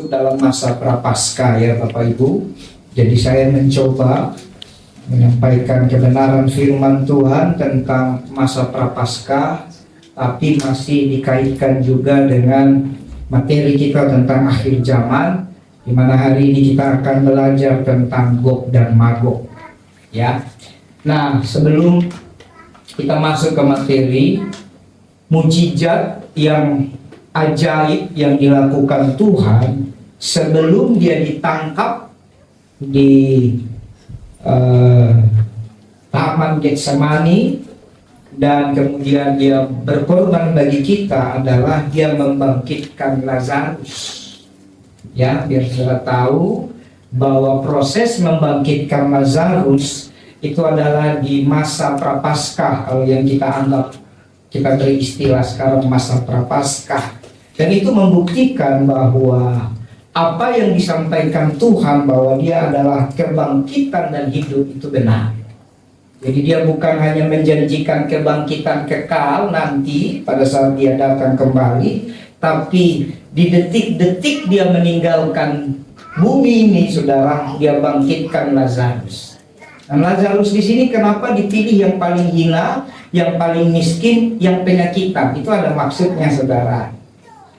dalam masa prapaskah ya Bapak Ibu. Jadi saya mencoba menyampaikan kebenaran firman Tuhan tentang masa prapaskah, tapi masih dikaitkan juga dengan materi kita tentang akhir zaman, di mana hari ini kita akan belajar tentang Gog dan Magog. Ya. Nah, sebelum kita masuk ke materi, mujizat yang ajaib yang dilakukan Tuhan sebelum dia ditangkap di Taman Getsemani dan kemudian dia berkorban bagi kita adalah dia membangkitkan Lazarus. Ya, biar saudara tahu bahwa proses membangkitkan Lazarus itu adalah di masa prapaskah, kalau yang kita anggap, kita beri istilah sekarang masa prapaskah. Dan itu membuktikan bahwa apa yang disampaikan Tuhan bahwa dia adalah kebangkitan dan hidup itu benar. Jadi dia bukan hanya menjanjikan kebangkitan kekal nanti pada saat dia datang kembali, tapi di detik-detik dia meninggalkan bumi ini, saudara, dia bangkitkan Lazarus. Dan Lazarus di sini kenapa dipilih yang paling hina, yang paling miskin, yang penyakitan? Itu ada maksudnya, saudara.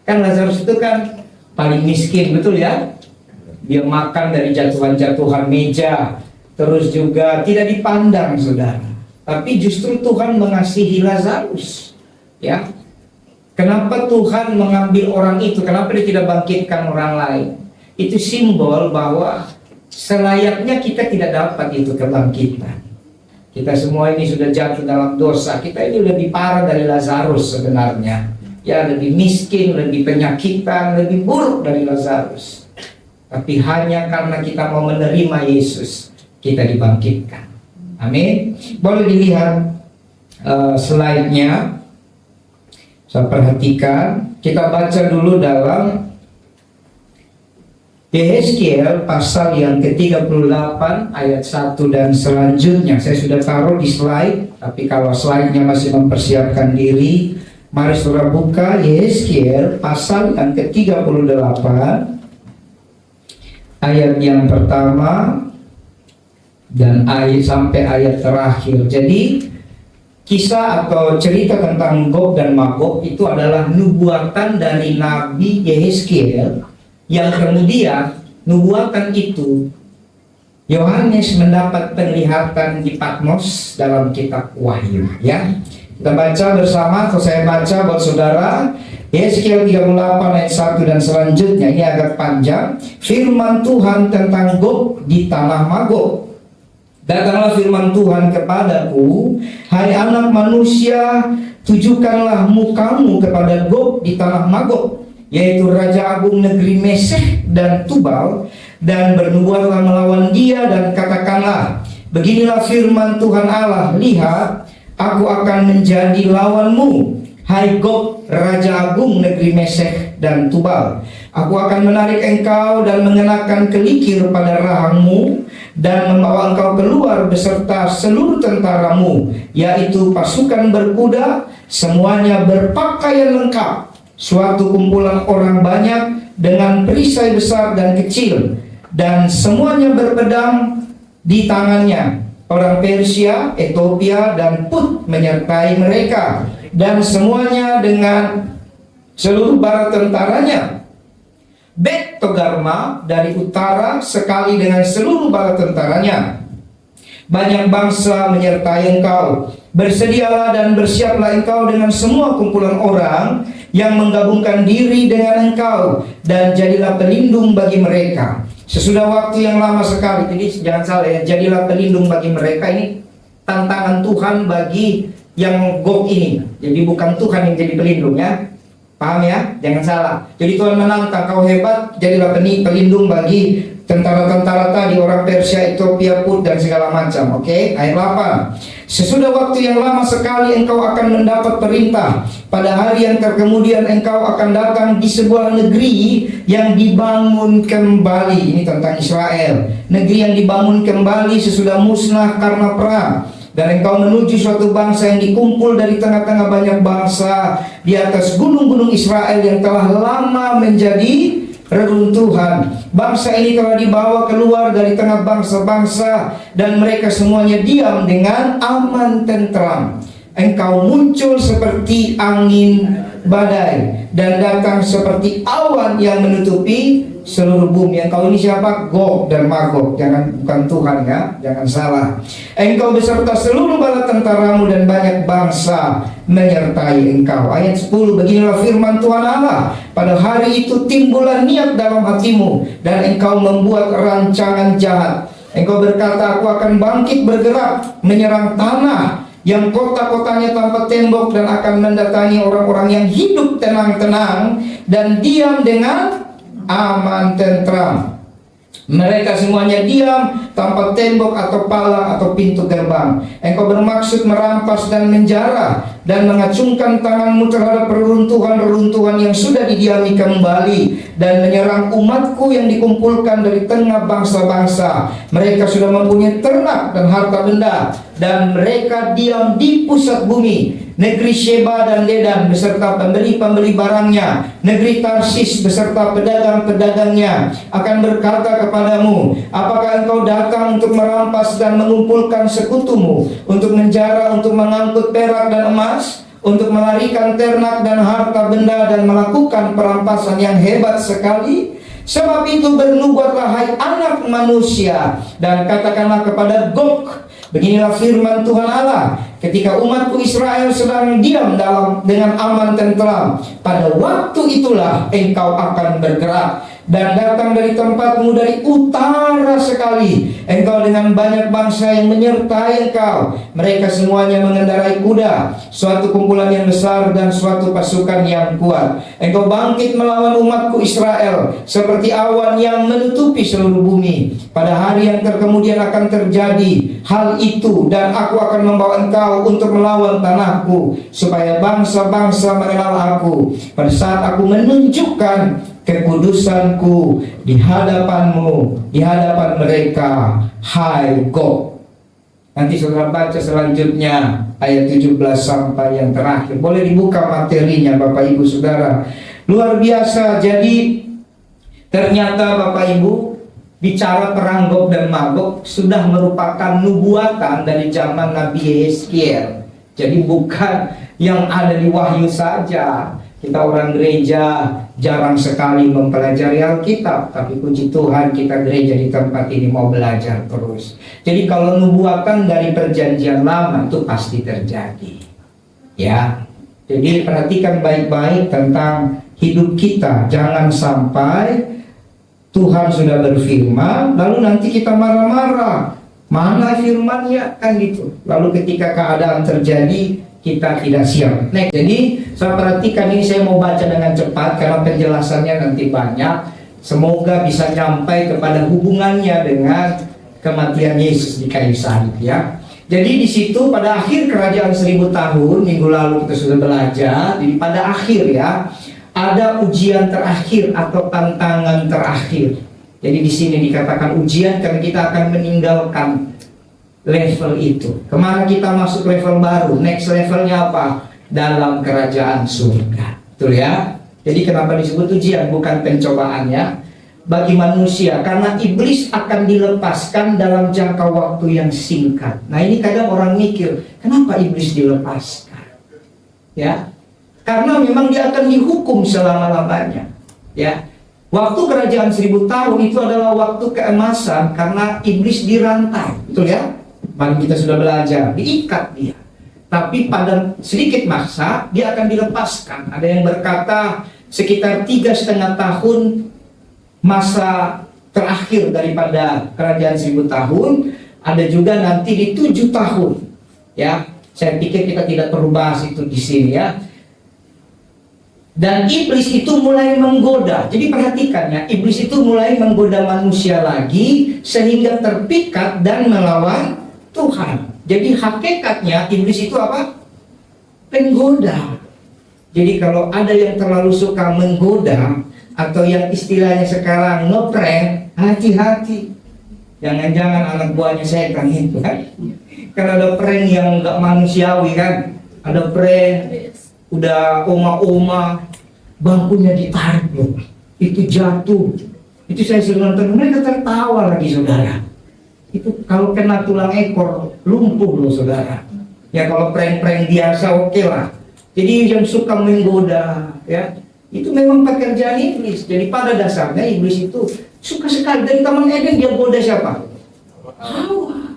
Kan Lazarus itu kan paling miskin, betul ya? Dia makan dari jatuhan-jatuhan meja, terus juga tidak dipandang, saudara. Tapi justru Tuhan mengasihi Lazarus. Ya, kenapa Tuhan mengambil orang itu? Kenapa dia tidak bangkitkan orang lain? Itu simbol bahwa selayaknya kita tidak dapat itu kebangkitan. Kita semua ini sudah jatuh dalam dosa. Kita ini lebih parah dari Lazarus sebenarnya. Ya, lebih miskin, lebih penyakitan, lebih buruk dari Lazarus. Tapi hanya karena kita mau menerima Yesus, kita dibangkitkan. Amin. Boleh dilihat slide-nya. Saya perhatikan. Kita baca dulu dalam Yehezkiel pasal yang ke-38 ayat 1 dan selanjutnya. Saya sudah taruh di slide, tapi kalau slide-nya masih mempersiapkan diri, mari saudara buka Yehezkiel pasal yang ke-38 ayat yang pertama dan ayat sampai ayat terakhir. Jadi kisah atau cerita tentang Gog dan Magog itu adalah nubuatan dari Nabi Yehezkiel, yang kemudian nubuatan itu Yohanes mendapat penglihatan di Patmos dalam kitab Wahyu. Ya, kita baca bersama, atau saya baca buat saudara. Yehezkiel 38 ayat 1 dan selanjutnya, ini agak panjang. Firman Tuhan tentang Gog di tanah Magog. Datanglah firman Tuhan kepadaku, hai anak manusia, tujukanlah mukamu kepada Gog di tanah Magog, yaitu Raja Agung negeri Meseh dan Tubal, dan bernubuatlah melawan dia dan katakanlah, beginilah firman Tuhan Allah, lihat, aku akan menjadi lawanmu, hai Gog, Raja Agung negeri Meseh dan Tubal. Aku akan menarik engkau dan mengenakan kelikir pada rahangmu, dan membawa engkau keluar beserta seluruh tentaramu, yaitu pasukan berkuda, semuanya berpakaian lengkap, suatu kumpulan orang banyak dengan perisai besar dan kecil, dan semuanya berpedang di tangannya. Orang Persia, Ethiopia, dan Put menyertai mereka, dan semuanya dengan seluruh bala tentaranya. Bet Togarma dari utara sekali dengan seluruh bala tentaranya. Banyak bangsa menyertai engkau. Bersedialah dan bersiaplah engkau dengan semua kumpulan orang yang menggabungkan diri dengan engkau, dan jadilah pelindung bagi mereka. Sesudah waktu yang lama sekali, jadi jangan salah ya, jadilah pelindung bagi mereka. Ini tantangan Tuhan bagi yang Gog ini. Jadi bukan Tuhan yang jadi pelindung ya. Paham ya? Jangan salah. Jadi Tuhan menantang, kau hebat, jadilah pelindung bagi tentara-tentara tadi, orang Persia, Ethiopia, Put, dan segala macam. Oke? Ayat 8. Sesudah waktu yang lama sekali engkau akan mendapat perintah. Pada hari yang kemudian engkau akan datang di sebuah negeri yang dibangun kembali. Ini tentang Israel. Negeri yang dibangun kembali sesudah musnah karena perang. Dan engkau menuju suatu bangsa yang dikumpul dari tengah-tengah banyak bangsa di atas gunung-gunung Israel yang telah lama menjadi reruntuhan. Bangsa ini telah dibawa keluar dari tengah bangsa-bangsa, dan mereka semuanya diam dengan aman tentram. Engkau muncul seperti angin badai, dan datang seperti awan yang menutupi seluruh bumi. Engkau ini siapa? Gog dan Magog. Bukan Tuhan ya, jangan salah. Engkau beserta seluruh bala tentaramu, dan banyak bangsa menyertai engkau. Ayat 10, beginilah firman Tuhan Allah. Pada hari itu timbulah niat dalam hatimu, dan engkau membuat rancangan jahat. Engkau berkata, aku akan bangkit bergerak menyerang tanah yang kota-kotanya tanpa tembok, dan akan mendatangi orang-orang yang hidup tenang-tenang dan diam dengan aman tentram. Mereka semuanya diam tanpa tembok atau palang atau pintu gerbang. Engkau bermaksud merampas dan menjara, dan mengacungkan tanganmu terhadap reruntuhan-reruntuhan yang sudah didiami kembali, dan menyerang umatku yang dikumpulkan dari tengah bangsa-bangsa. Mereka sudah mempunyai ternak dan harta benda, dan mereka diam di pusat bumi. Negeri Sheba dan Dedan beserta pembeli-pembeli barangnya, negeri Tarsis beserta pedagang-pedagangnya akan berkata kepadamu, apakah engkau datang untuk merampas dan mengumpulkan sekutumu, untuk menjara, untuk mengangkut perak dan emas, untuk melarikan ternak dan harta benda, dan melakukan perampasan yang hebat sekali? Sebab itu bernubuatlah, hai anak manusia, dan katakanlah kepada Gog, beginilah firman Tuhan Allah, ketika umatku Israel sedang diam dengan aman tentram, pada waktu itulah engkau akan bergerak dan datang dari tempatmu dari utara sekali, engkau dengan banyak bangsa yang menyertai engkau. Mereka semuanya mengendarai kuda, suatu kumpulan yang besar dan suatu pasukan yang kuat. Engkau bangkit melawan umatku Israel seperti awan yang menutupi seluruh bumi. Pada hari yang kemudian akan terjadi hal itu, dan aku akan membawa engkau untuk melawan tanahku, supaya bangsa-bangsa mengenal aku, pada saat aku menunjukkan kekudusanku di hadapanmu, di hadapan mereka, hai Gog. Nanti saudara baca selanjutnya ayat 17 sampai yang terakhir. Boleh dibuka materinya Bapak Ibu Saudara. Luar biasa. Jadi ternyata Bapak Ibu, bicara perang Gog dan Magog sudah merupakan nubuatan dari zaman Nabi Yeskiel. Jadi bukan yang ada di Wahyu saja. Kita orang gereja jarang sekali mempelajari Alkitab, tapi puji Tuhan kita gereja di tempat ini mau belajar terus. Jadi kalau nubuatan dari perjanjian lama itu pasti terjadi. Ya. Jadi perhatikan baik-baik tentang hidup kita. Jangan sampai Tuhan sudah berfirman, lalu nanti kita marah-marah. Mana firman-Nya, kan gitu. Lalu ketika keadaan terjadi, kita tidak siap. Next. Jadi saya perhatikan ini, saya mau baca dengan cepat karena penjelasannya nanti banyak. Semoga bisa sampai kepada hubungannya dengan kematian Yesus di kayu salib ya. Jadi di situ pada akhir kerajaan 1000 tahun, minggu lalu kita sudah belajar. Jadi pada akhir ya, ada ujian terakhir atau tantangan terakhir. Jadi di sini dikatakan ujian karena kita akan meninggalkan level itu. Kemana kita masuk level baru? Next levelnya apa? Dalam kerajaan surga. Betul ya? Jadi kenapa disebut ujian? Bukan pencobaan ya. Bagi manusia, karena iblis akan dilepaskan dalam jangka waktu yang singkat. Nah ini kadang orang mikir, kenapa iblis dilepaskan? Ya, karena memang dia akan dihukum selama-lamanya. Ya, waktu kerajaan 1000 tahun itu adalah waktu keemasan karena iblis dirantai. Betul ya? Mari kita sudah belajar, diikat dia. Tapi pada sedikit masa dia akan dilepaskan. Ada yang berkata sekitar 3,5 tahun masa terakhir daripada kerajaan 1000 tahun. Ada juga nanti di 7 tahun. Ya, saya pikir kita tidak perlu bahas itu di sini ya. Dan iblis itu mulai menggoda. Jadi perhatikan ya, iblis itu mulai menggoda manusia lagi sehingga terpikat dan melawan Tuhan. Jadi hakikatnya iblis itu apa? Penggoda. Jadi kalau ada yang terlalu suka menggoda atau yang istilahnya sekarang ngeprank, hati-hati. Jangan-jangan anak buahnya setan itu kan. Kan ada prank yang nggak manusiawi kan. Ada prank udah oma-oma bangkunya ditarik loh. itu jatuh. Itu saya sering nonton, mereka tertawa lagi saudara. Itu kalau kena tulang ekor lumpuh loh saudara. Ya kalau prank-prank biasa oke lah. Jadi yang suka menggoda ya, itu memang pekerjaan iblis. Jadi pada dasarnya iblis itu suka sekali. Dari Taman Eden dia goda siapa? Hawa.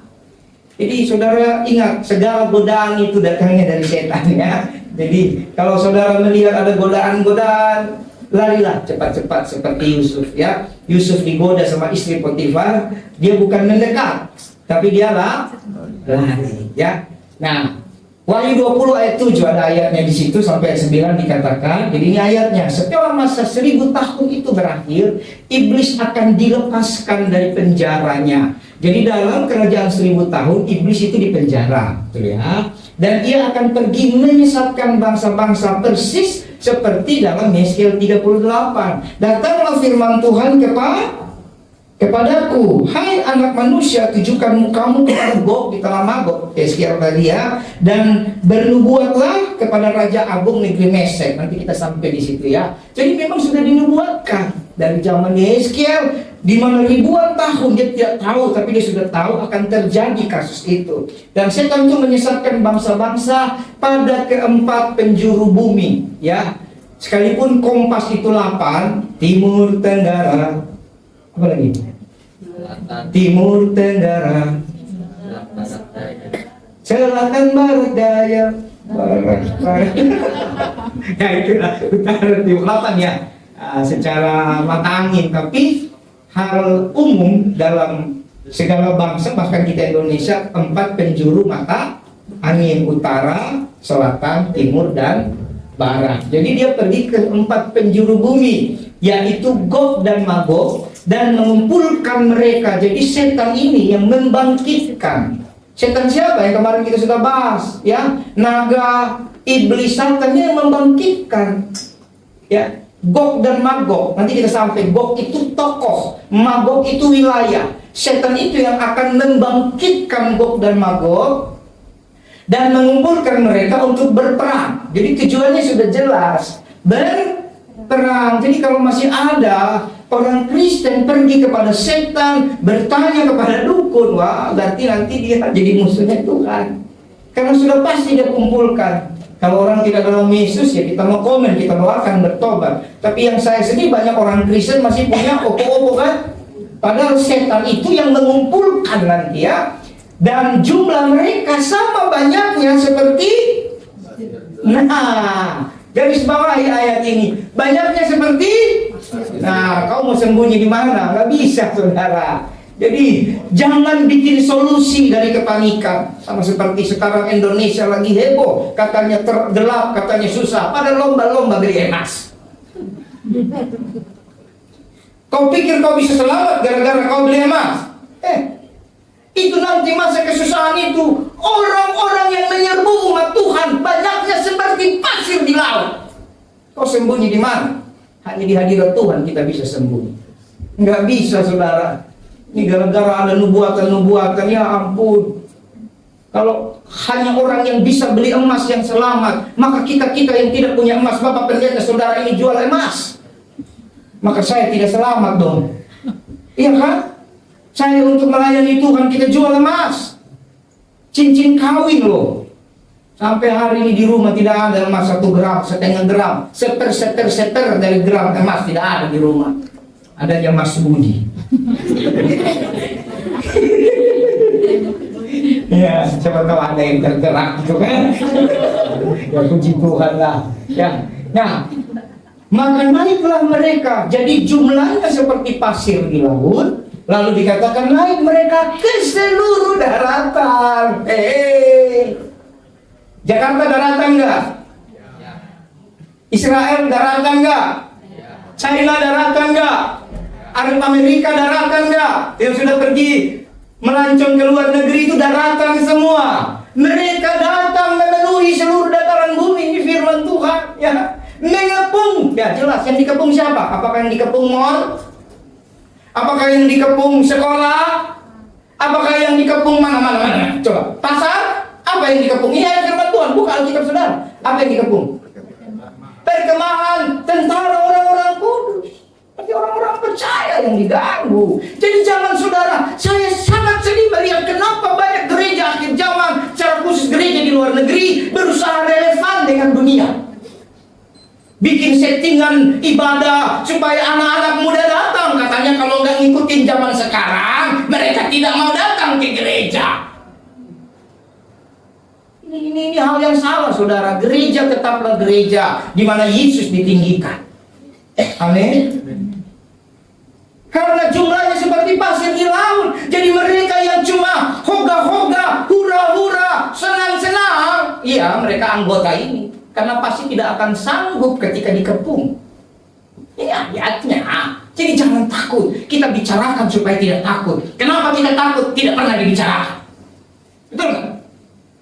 Jadi saudara ingat, segala godaan itu datangnya dari setan ya. Jadi kalau saudara melihat ada godaan-godaan, larilah cepat-cepat seperti Yusuf ya. Yusuf digoda sama istri Potifar, dia bukan mendekat, tapi dia lari ya. Nah, Wahyu 20 ayat 7 ada ayatnya di situ sampai 9 dikatakan. Jadi ini ayatnya, setelah masa 1000 tahun itu berakhir, iblis akan dilepaskan dari penjaranya. Jadi dalam kerajaan 1000 tahun iblis itu dipenjara, betul ya. Dan ia akan pergi menyesatkan bangsa-bangsa persis seperti dalam Yesaya 38. Datanglah firman Tuhan kepadaku, hai anak manusia, tujukan mukamu kepada Gog di tengah Magog, Yesaya tadi ya, dan bernubuatlah kepada Raja Agung negeri Mesek. Nanti kita sampai di situ ya. Jadi memang sudah dinubuatkan dari zaman Yesaya, di mana ribuan tahun dia tidak tahu, tapi dia sudah tahu akan terjadi kasus itu. Dan setan itu menyesatkan bangsa-bangsa pada keempat penjuru bumi ya. Sekalipun kompas itu 8, timur, tenggara, apa lagi? Timur, tenggara, selatan, barat, daya, barat. Ya itulah utara, timur, selatan ya. Secara mata angin, tapi hal umum dalam segala bangsa, bahkan kita Indonesia, 4 penjuru mata angin, utara, selatan, timur, dan barat. Jadi dia pergi ke 4 penjuru bumi, yaitu Gog dan Magog, dan mengumpulkan mereka. Jadi setan ini yang membangkitkan. Setan siapa yang kemarin kita sudah bahas ya? Naga, iblis, Satannya yang membangkitkan ya. Gog dan Magog, nanti kita sampai. Gog itu tokoh, Magog itu wilayah. Setan itu yang akan membangkitkan Gog dan Magog dan mengumpulkan mereka untuk berperang. Jadi tujuannya sudah jelas, berperang. Jadi kalau masih ada orang Kristen pergi kepada setan, bertanya kepada dukun, wah berarti nanti dia jadi musuhnya Tuhan, karena sudah pasti dia kumpulkan. Kalau orang tidak dalam Yesus ya kita mau komen, kita doakan bertobat. Tapi yang saya sedih, banyak orang Kristen masih punya opo-opo kan. Padahal setan itu yang mengumpulkan nanti ya. Dan jumlah mereka sama banyaknya seperti, nah garis bawahi ayat ini, banyaknya seperti, nah kau mau sembunyi di mana? Gak bisa saudara. Jadi jangan bikin solusi dari kepanikan. Sama seperti sekarang Indonesia lagi heboh, katanya tergelap, katanya susah, pada lomba-lomba beli emas. Kau pikir kau bisa selamat gara-gara kau beli emas? Itu nanti masa kesusahan itu, orang-orang yang menyerbu umat Tuhan banyaknya seperti pasir di laut. Kau sembunyi di mana? Hanya di hadirat Tuhan kita bisa sembunyi. Nggak bisa saudara. Ini gara-gara ada nubuatan-nubuatan, ya ampun. Kalau hanya orang yang bisa beli emas yang selamat, maka kita-kita yang tidak punya emas, Bapak pendeta saudara ini jual emas, maka saya tidak selamat dong. Iya kan? Saya untuk melayani Tuhan kita jual emas. Cincin kawin loh. Sampai hari ini di rumah tidak ada emas 1 gram, setengah gram, seper dari gram emas tidak ada di rumah. Adanya Mas Budi. Ya, siapa tahu ada yang tergerak gitu kan. Ya puji Tuhan lah. Ya. Nah, maka naiklah mereka. Jadi jumlahnya seperti pasir di laut. Lalu dikatakan naik mereka ke seluruh daratan. Jakarta daratan enggak? Israel daratan enggak? China daratan enggak? Arab Amerika daratan enggak? Yang sudah pergi melancong ke luar negeri itu daratan semua. Mereka datang memenuhi seluruh dataran bumi. Ini firman Tuhan ya. Mengepung. Ya jelas, yang dikepung siapa? Apakah yang dikepung mall? Apakah yang dikepung sekolah? Apakah yang dikepung mana-mana? Coba, pasar? Apa yang dikepung? Iya firman Tuhan, buka Alkitab saudara. Apa yang dikepung? Perkemahan, tentara orang-orang kudus. yang diganggu. Jadi zaman saudara, saya sangat sedih melihat kenapa banyak gereja akhir zaman, secara khusus gereja di luar negeri, berusaha relevan dengan dunia. Bikin settingan ibadah supaya anak-anak muda datang. Katanya kalau nggak ngikutin zaman sekarang, mereka tidak mau datang ke gereja. Ini hal yang salah, saudara. Gereja tetaplah gereja di mana Yesus ditinggikan. Amin. Karena jumlahnya seperti pasir di laut. Jadi mereka yang cuma hoga-hoga, hura-hura, senang-senang, iya, mereka anggota ini. Karena pasti tidak akan sanggup ketika dikepung. Ini ayatnya. Jadi jangan takut. Kita bicarakan supaya tidak takut. Kenapa kita takut? Tidak pernah dibicarakan. Betul nggak?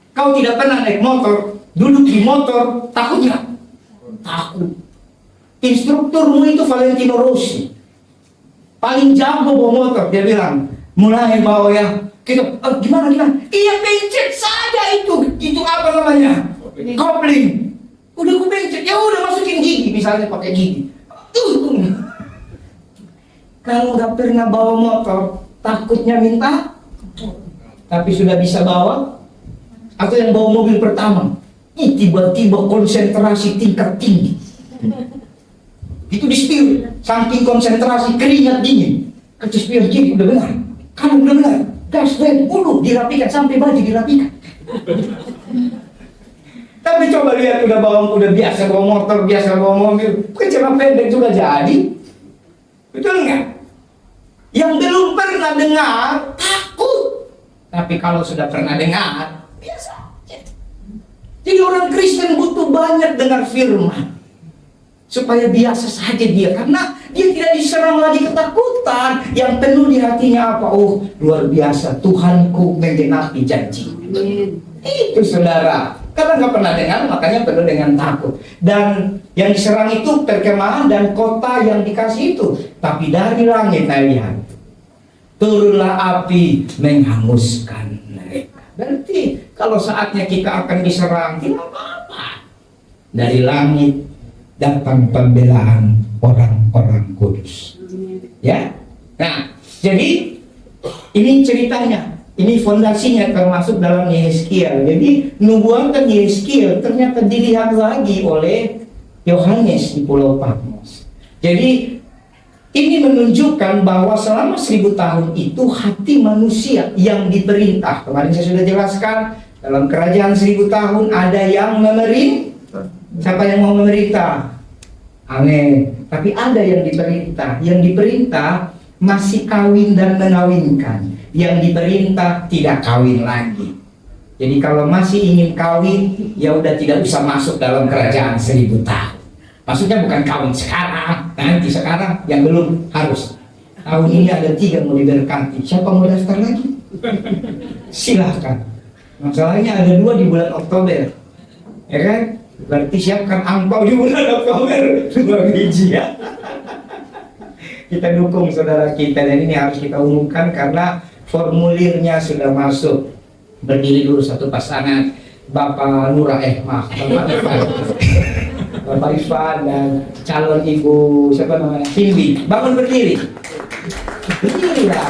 Kau tidak pernah naik motor, duduk di motor, takut nggak? Takut. Instrukturmu itu Valentino Rossi, paling jago bawa motor. Dia bilang, mulai bawa ya. Kita, gimana? Iya, pencet saja itu apa namanya? Kopling. Udah aku pencet, ya udah masukin gigi, misalnya pakai gigi. Kalau nggak pernah bawa motor, takutnya minta, tapi sudah bisa bawa. Atau yang bawa mobil pertama, tiba-tiba konsentrasi tingkat tinggi. Itu di spion, saking konsentrasi keringat dingin. Kaca spion kiri udah benar, kamu udah benar, gas rem, dirapikan sampai baju dirapikan. Tapi coba lihat udah biasa bawa motor, biasa bawa mobil, celana pendek juga jadi. Betul nggak? Yang belum pernah dengar takut, tapi kalau sudah pernah dengar biasa aja. Jadi orang Kristen butuh banyak dengar firman supaya biasa saja dia, karena dia tidak diserang lagi ketakutan. Yang penuh di hatinya apa? Oh, luar biasa, Tuhanku menggenapi janji. Itu saudara. Karena nggak pernah dengar, makanya penuh dengan takut. Dan yang diserang itu perkemahan dan kota yang dikasih itu. Tapi dari langit lihat, turunlah api menghanguskan mereka. Berarti kalau saatnya kita akan diserang, tidak apa-apa. Dari langit datang pembelaan orang-orang kudus. Ya. Nah, jadi ini ceritanya. Ini fondasinya termasuk dalam Yehezkiel. Jadi nubuatan Yehezkiel ternyata dilihat lagi oleh Yohanes di Pulau Patmos. Jadi ini menunjukkan bahwa selama 1000 tahun itu hati manusia yang diperintah. Kemarin saya sudah jelaskan, dalam kerajaan 1000 tahun ada yang memerintah. Siapa yang mau memerintah? Amin. Tapi ada yang diperintah. Yang diperintah masih kawin dan mengawinkan. Yang diperintah tidak kawin lagi. Jadi kalau masih ingin kawin, ya udah tidak usah masuk dalam kerajaan 1000 tahun. Maksudnya bukan kawin sekarang, nanti sekarang yang belum harus. Tahun ini ada 3 mau diberkati. Siapa mau daftar lagi? Silahkan. Masalahnya ada 2 di bulan Oktober, ya kan? Berarti siapkan angpau di bulan Oktober 2 biji ya. Kita dukung saudara kita, dan ini harus kita umumkan karena formulirnya sudah masuk. Berdiri dulu satu pasangan, Bapak Bapak Ivan dan calon Ibu siapa namanya? Cindy. Bangun berdiri. Berdirilah.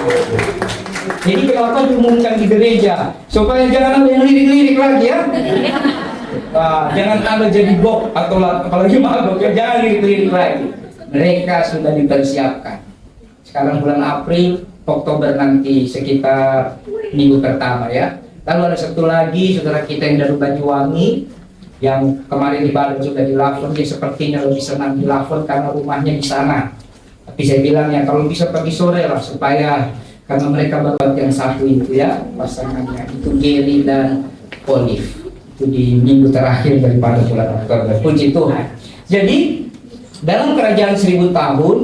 Jadi kenapa diumumkan di gereja? Supaya jangan ada yang lirik-lirik lagi ya. Nah, jangan ada jadi bob atau apalagi mabok ya, jangan lirik-lirik lagi. Mereka sudah dipersiapkan. Sekarang bulan April, Oktober nanti sekitar minggu pertama ya. Lalu ada satu lagi saudara kita yang dari Banyuwangi, yang kemarin di Barat sudah di Lavon. Dia sepertinya lebih senang di Lavon karena rumahnya di sana. Tapi saya bilang ya kalau bisa pagi sore lah, supaya karena mereka baru yang satu itu ya pasangannya itu Gary dan Olive. Itu di minggu terakhir daripada bulan Oktober. Puji Tuhan. Jadi dalam kerajaan 1000 tahun,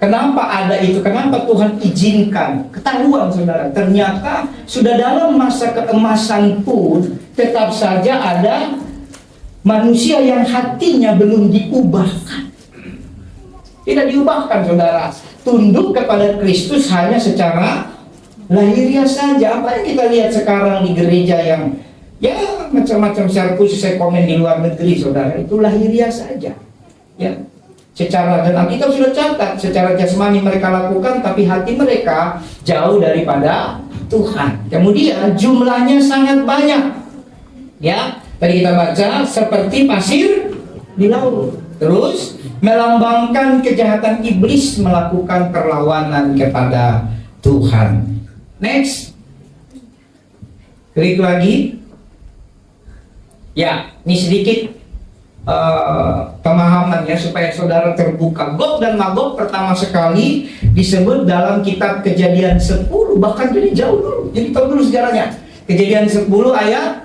kenapa ada itu? Kenapa Tuhan izinkan? Ketahuan saudara, ternyata sudah dalam masa keemasan pun tetap saja ada manusia yang hatinya belum diubahkan. Tidak diubahkan saudara. Tunduk kepada Kristus hanya secara lahiriah saja. Apa yang kita lihat sekarang di gereja yang ya macam-macam, secara khusus saya komen di luar negeri saudara, itu lahiriah saja. Ya. secara, dan Alkitab sudah catat, secara jasmani mereka lakukan, tapi hati mereka jauh daripada Tuhan. Kemudian jumlahnya sangat banyak. Ya, tadi kita baca seperti pasir di laut. Terus melambangkan kejahatan iblis melakukan perlawanan kepada Tuhan. Next. Klik lagi. Ya, ini sedikit pemahaman ya supaya saudara terbuka. Gog dan Magog pertama sekali disebut dalam kitab Kejadian 10, bahkan jadi jauh dulu. Jadi tahu dulu sejarahnya. Kejadian 10 ayat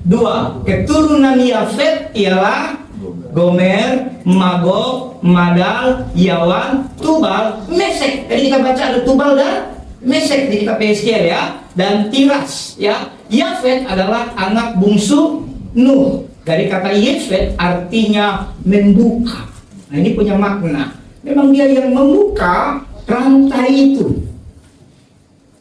2. Keturunan Yafet ialah Gomer, Magog, Madal, Yawan, Tubal, Mesek. Jadi kita baca ada Tubal dan Mesek di kitab Yeskiel ya, dan Tiras ya. Yafet adalah anak bungsu Nuh. Dari kata Yefet artinya membuka. Nah, ini punya makna. Memang dia yang membuka rantai itu.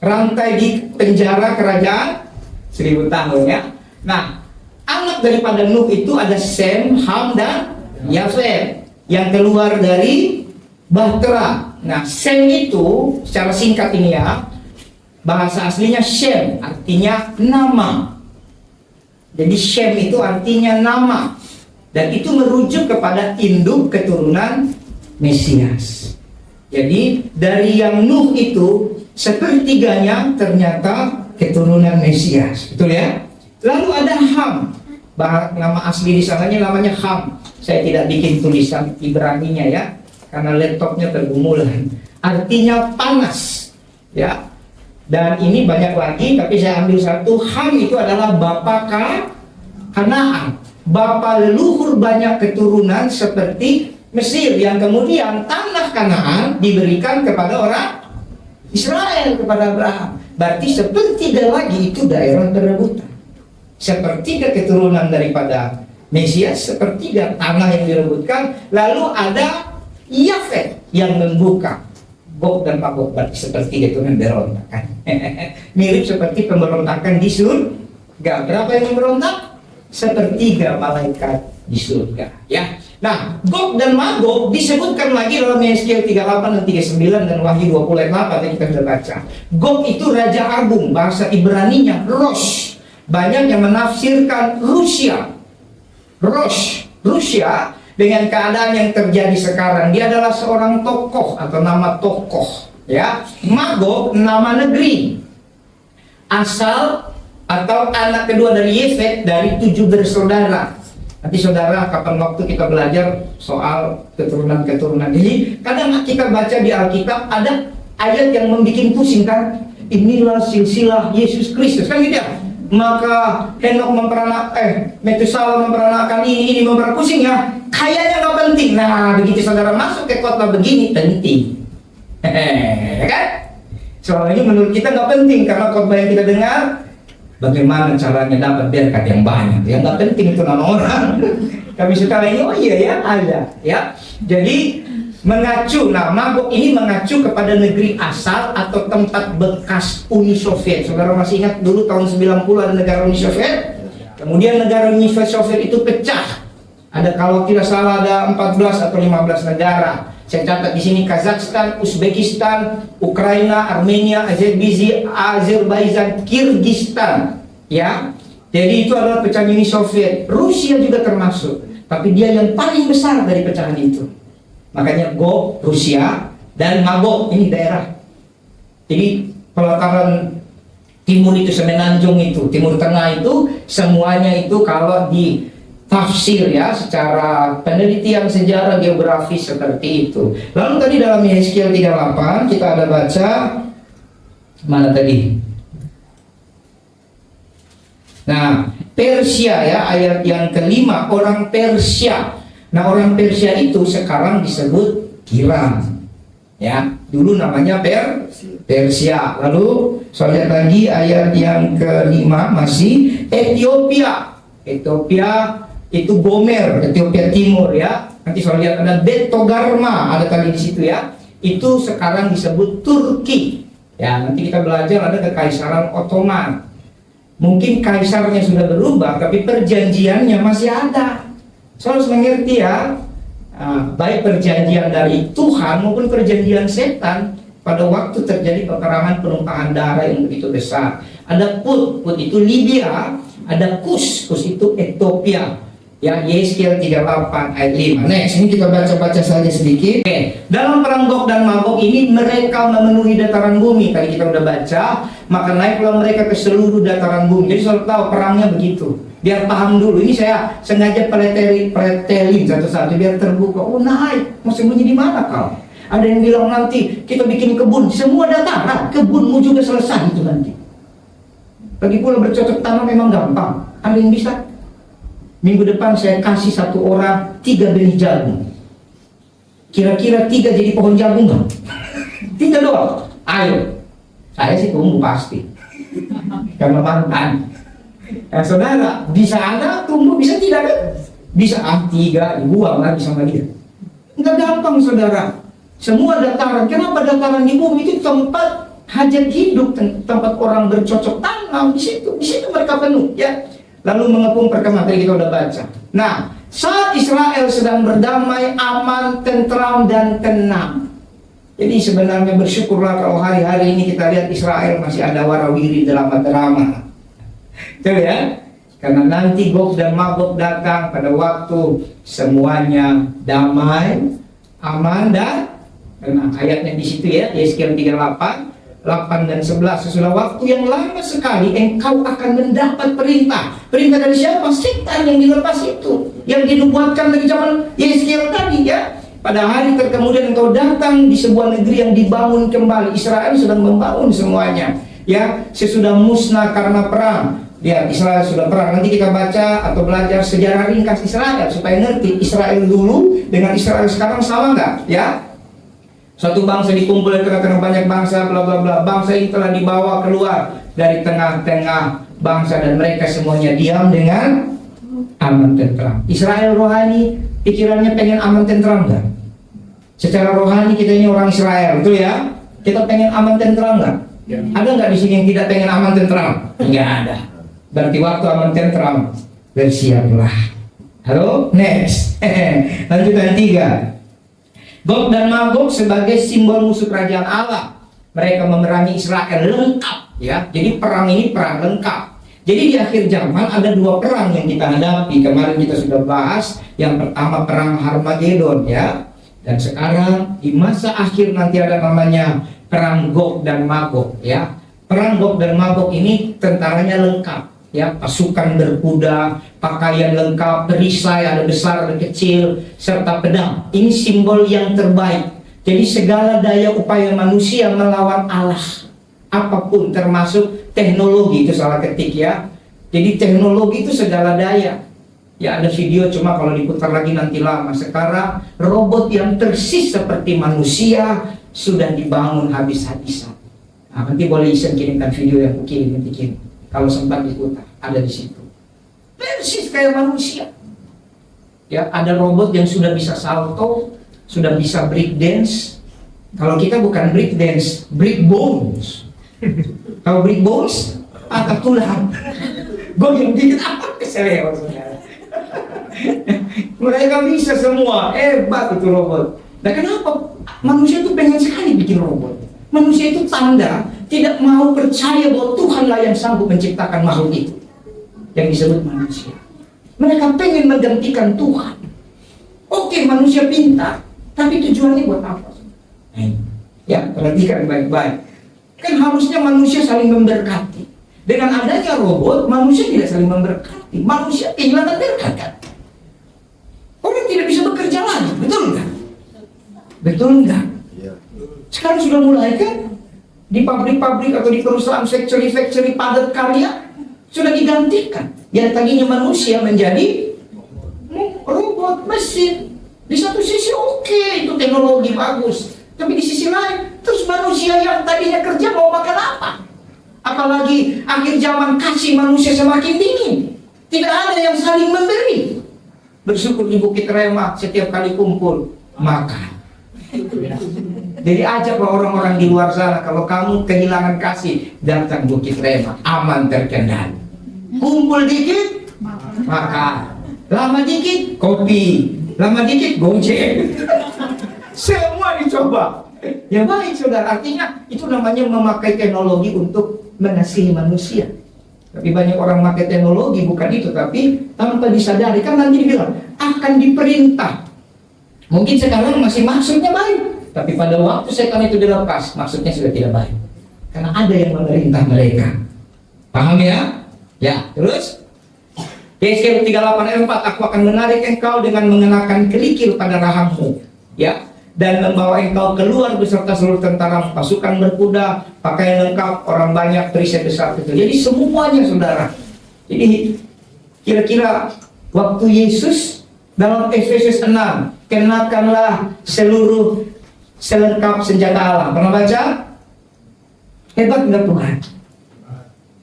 Rantai di penjara kerajaan 1000 tahun ya. Nah, anak daripada Nuh itu ada Sem, Ham, dan Yafet yang keluar dari Bahtera. Nah, Sem itu secara singkat ini ya, bahasa aslinya Shem, artinya nama. Jadi Shem itu artinya nama, dan itu merujuk kepada induk keturunan Mesias. Jadi dari yang Nuh itu sepertiganya ternyata keturunan Mesias, betul ya? Lalu ada Ham, nama asli di sananya namanya Ham. Saya tidak bikin tulisan Ibraninya ya, karena laptopnya tergumulan. Artinya panas, ya. Dan ini banyak lagi, tapi saya ambil satu. Ham itu adalah bapa Kanaan, bapa leluhur banyak keturunan seperti Mesir, yang kemudian tanah Kanaan diberikan kepada orang Israel, kepada Abraham. Berarti sepertiga lagi itu daerah perebutan. Sepertiga keturunan daripada Mesias, sepertiga tanah yang direbutkan. Lalu ada Yafet yang membuka. Gog dan Magog berarti seperti itu memberontakan. Mirip seperti pemberontakan di surga. Berapa yang memberontak? Sepertiga malaikat di surga. Ya. Nah, Gog dan Magog disebutkan lagi dalam Yeskiel 38 dan 39 dan Wahyu 20 ayat 8 yang kita sudah baca. Gog itu raja agung, bahasa Ibraninya Rosh. Banyak yang menafsirkan Rusia. Rosh, Rusia. Dengan keadaan yang terjadi sekarang, dia adalah seorang tokoh atau nama tokoh, ya. Magog nama negeri, asal atau anak kedua dari Yefet dari 7 bersaudara. Nanti saudara kapan waktu kita belajar soal keturunan-keturunan. Jadi kadang kita baca di Alkitab ada ayat yang membuat pusing kan. Inilah silsilah Yesus Kristus kan gitu ya. Maka Henok Metusala memperanakkan ini pusing ya. Kayaknya nggak penting. Nah, begitu saudara masuk ke khotbah begini penting, kan? Soalnya menurut kita nggak penting karena khotbah yang kita dengar bagaimana caranya dapat berkat yang banyak. Yang nggak penting itu nama orang. Kami suka ini, oh iya ya ada, ya. Jadi mengacu, nah Magog ini mengacu kepada negeri asal atau tempat bekas Uni Soviet. Saudara masih ingat dulu tahun 90 ada negara Uni Soviet? Kemudian negara Uni Soviet itu pecah. Ada kalau tidak salah ada 14 atau 15 negara. Saya catat di sini Kazakhstan, Uzbekistan, Ukraina, Armenia, Azerbaijan, Kirgistan. Ya. Jadi itu adalah pecahan Uni Soviet. Rusia juga termasuk. Tapi dia yang paling besar dari pecahan itu. Makanya Gog, Rusia, dan Magog ini daerah. Jadi pelataran timur itu Semenanjung itu, Timur Tengah itu semuanya itu kalau di tafsir ya, secara penelitian sejarah geografis seperti itu. Lalu tadi dalam Yeskiel 38 kita ada baca mana tadi? Nah, Persia ya, ayat yang kelima, orang Persia. Nah, orang Persia itu sekarang disebut Iran. Ya, dulu namanya Persia. Lalu saya lihat lagi ayat yang kelima masih Ethiopia. Ethiopia itu Gomer, Ethiopia Timur ya. Nanti saya lihat ada Betogarma, ada kali di situ ya. Itu sekarang disebut Turki. Ya, nanti kita belajar ada Kekaisaran Ottoman. Mungkin kaisarnya sudah berubah, tapi perjanjiannya masih ada. So, harus mengerti ya. baik perjanjian dari Tuhan maupun perjanjian setan. Pada waktu terjadi peperangan penumpahan darah yang begitu besar, ada Put itu Libya, ada Kus itu Ethiopia. Ya, Yeskel 38 ayat 5. Next, ini kita baca-baca saja sedikit. Oke. Dalam perang Gog dan Magog ini mereka memenuhi dataran bumi. Tadi kita udah baca, maka naiklah mereka ke seluruh dataran bumi. Jadi selalu tahu perangnya begitu. Biar paham dulu. Ini saya sengaja pretelin satu-satu biar terbuka. Oh, naik. Mau sembunyi di mana kau? Ada yang bilang nanti kita bikin kebun, semua dataran, kebunmu juga selesai itu nanti. Lagi pula bercocok tanam memang gampang. Ada yang bisa? Minggu depan saya kasih satu orang 3 benih jagung. Kira-kira 3 jadi pohon jagung nggak? 3 doang. Ayo. Saya sih tumbuh pasti. Karena mantan. Saudara, bisa ada tumbuh, bisa tidak kan? Bisa 3, dibuang lagi sama dia. Nggak gampang saudara. Semua dataran. Kenapa dataran di bumi itu tempat hajat hidup, tempat orang bercocok tanam. Di situ mereka penuh. Ya. Lalu mengepung perkemahan, tadi kita udah baca. Nah, saat Israel sedang berdamai, aman, tentram, dan tenang. Jadi sebenarnya bersyukurlah kalau hari-hari ini kita lihat Israel masih ada warawiri drama-drama. Betul ya? Karena nanti Gog dan Magog datang pada waktu semuanya damai, aman, dan tenang. Ayatnya di situ ya, Yeskel 38. 8 dan 11. Sesudah waktu yang lama sekali engkau akan mendapat perintah. Perintah dari siapa? Setan yang dilepas itu, yang dinubuatkan dari zaman Yeskel tadi ya. Pada hari kemudian engkau datang di sebuah negeri yang dibangun kembali. Israel sedang membangun semuanya ya, sesudah musnah karena perang. Ya, Israel sudah perang. Nanti kita baca atau belajar sejarah ringkas Israel supaya ngerti Israel dulu dengan Israel sekarang sama nggak ya. Suatu bangsa dikumpul dari tengah-tengah banyak bangsa, bla bla bla. Bangsa ini telah dibawa keluar dari tengah-tengah bangsa dan mereka semuanya diam dengan aman tentram. Israel rohani pikirannya pengen aman tentram nggak? Secara rohani kita ini orang Israel, betul ya? Kita pengen aman tentram nggak? Ya. Ada nggak di sini yang tidak pengen aman tentram? Nggak ada. Berarti waktu aman tentram bersiaplah. Halo, next. Lanjutan 3. Gog dan Magog sebagai simbol musuh kerajaan Allah. Mereka memerangi Israel lengkap ya. Jadi perang ini perang lengkap. Jadi di akhir zaman ada 2 perang yang kita hadapi. Kemarin kita sudah bahas. Yang pertama perang Harmagedon ya. Dan sekarang di masa akhir nanti ada namanya perang Gog dan Magog ya. Perang Gog dan Magog ini tentaranya lengkap ya, pasukan berkuda, pakaian lengkap, perisai ada besar ada kecil, serta pedang. Ini simbol yang terbaik. Jadi segala daya upaya manusia melawan Allah, apapun termasuk teknologi, itu salah ketik ya. Jadi teknologi itu segala daya. Ya ada video cuma kalau diputar lagi nanti lama. Sekarang robot yang persis seperti manusia sudah dibangun habis-habisan. Nah, nanti boleh Isen kirimkan video yang aku kirim nanti kirim. Kalau sempat diputar, ada di situ. Persis kayak manusia. Ya, ada robot yang sudah bisa salto, sudah bisa break dance. Kalau kita bukan break dance, break bones. Kalau break bones, patah tulang. Gue yang bikin apa kesel maksudnya. Mereka bisa semua, hebat itu robot. Nah kenapa manusia itu pengen sekali bikin robot? Manusia itu tanda tidak mau percaya bahwa Tuhanlah yang sanggup menciptakan makhluk itu yang disebut manusia. Mereka pengen menggantikan Tuhan. Oke, manusia pintar, tapi tujuannya buat apa? Ya, perhatikan baik-baik. Kan harusnya manusia saling memberkati. Dengan adanya robot, manusia tidak saling memberkati. Manusia kehilangan berkat kan? Orang tidak bisa bekerja lagi, betul nggak? Betul nggak? Sekarang sudah mulai kan di pabrik-pabrik atau di perusahaan factory padat karya sudah digantikan. Yang tadinya manusia menjadi robot, mesin. Di satu sisi oke, itu teknologi bagus. Tapi di sisi lain, terus manusia yang tadinya kerja mau makan apa? Apalagi akhir zaman kasih manusia semakin dingin. Tidak ada yang saling memberi. Bersyukur di Bukit Rema setiap kali kumpul makan. Jadi ajaklah orang-orang di luar sana, kalau kamu kehilangan kasih, datang Bukit Rema, aman terkendali. Kumpul dikit, makan. Lama dikit, kopi. lama dikit Gojek. Semua dicoba. Ya baik saudara, artinya itu namanya memakai teknologi untuk mengasihi manusia. Tapi banyak orang memakai teknologi bukan itu, tapi tanpa disadari. Kan nanti dibilang akan diperintah. Mungkin sekarang masih maksudnya baik, tapi pada waktu setan itu dilepas, maksudnya sudah tidak baik. Karena ada yang memerintah mereka. Paham ya? Ya, terus Yeskiel 38 ayat 4, aku akan menarik engkau dengan mengenakan kerikil pada rahangmu, ya, dan membawa engkau keluar beserta seluruh tentara, pasukan berkuda, pakaian lengkap, orang banyak, perisai besar itu. Jadi semuanya saudara. Jadi kira-kira waktu Yesus dalam Efesus 6, kenakanlah seluruh selengkap senjata Allah. Pernah baca? Hebat enggak Tuhan?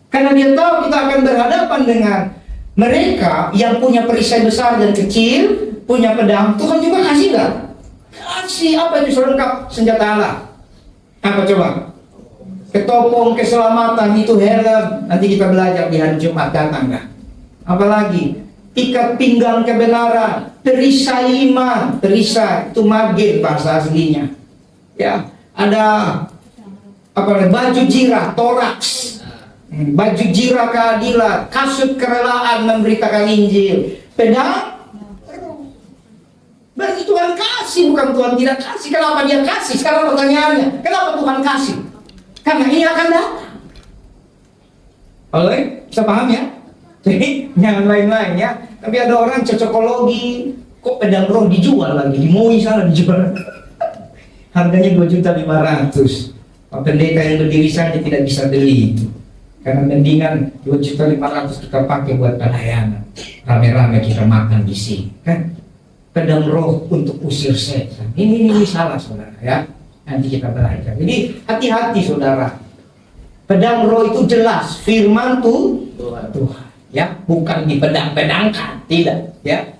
Karena dia tahu kita akan berhadapan dengan mereka yang punya perisai besar dan kecil, punya pedang. Tuhan juga kasih enggak? Kasih. Apa itu selengkap senjata Allah? Apa coba? Ketopong keselamatan, itu helm. Nanti kita belajar di hari Jumat datang enggak? Apalagi ikat pinggang kebenaran, perisai iman, perisai itu magen bahasa aslinya. Ya, ada apa? Baju jirah, toraks, baju jirah keadilan, kasut kerelaan memberitakan Injil, pedang. Berarti Tuhan kasih, bukan Tuhan tidak kasih. Kenapa dia kasih? Sekarang pertanyaannya, kenapa Tuhan kasih? Karena ini akan datang. Oleh, bisa paham ya? Jadi jangan lain-lain ya. Tapi ada orang cocokologi, kok pedang roh dijual lagi, di MOI sana dijual. Harganya 2.500.000. Pak pendeta yang berdiri saja tidak bisa beli itu. Karena mendingan 2.500.000 kita pakai buat pelayanan. Rame-rame kita makan di sini, kan? Pedang roh untuk usir setan. Ini salah saudara ya. Nanti kita belajar. Jadi hati-hati saudara. Pedang roh itu jelas firman Tuhan. Ya, bukan dipedang-pedangkan, tidak. Ya.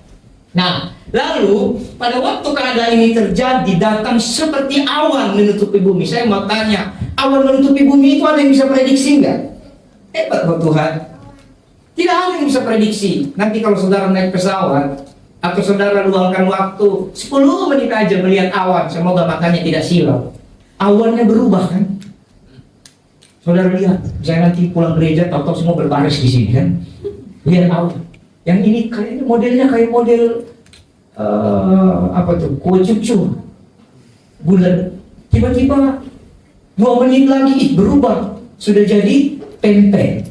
Nah, lalu pada waktu keadaan ini terjadi, datang seperti awan menutupi bumi. Saya mau tanya, awan menutupi bumi itu ada yang bisa prediksi enggak? Hebat buat Tuhan. Tidak ada yang bisa prediksi. Nanti kalau saudara naik pesawat atau saudara luangkan waktu 10 menit aja melihat awan, semoga matanya tidak silau. Awannya berubah kan? Saudara lihat, saya nanti pulang gereja, tahu-tahu semua berbaris di sini kan? Lihat awan. Yang ini kayaknya modelnya kayak model apa tuh? Kue cucu. Bulan. Tiba-tiba 2 menit lagi berubah, sudah jadi pempek.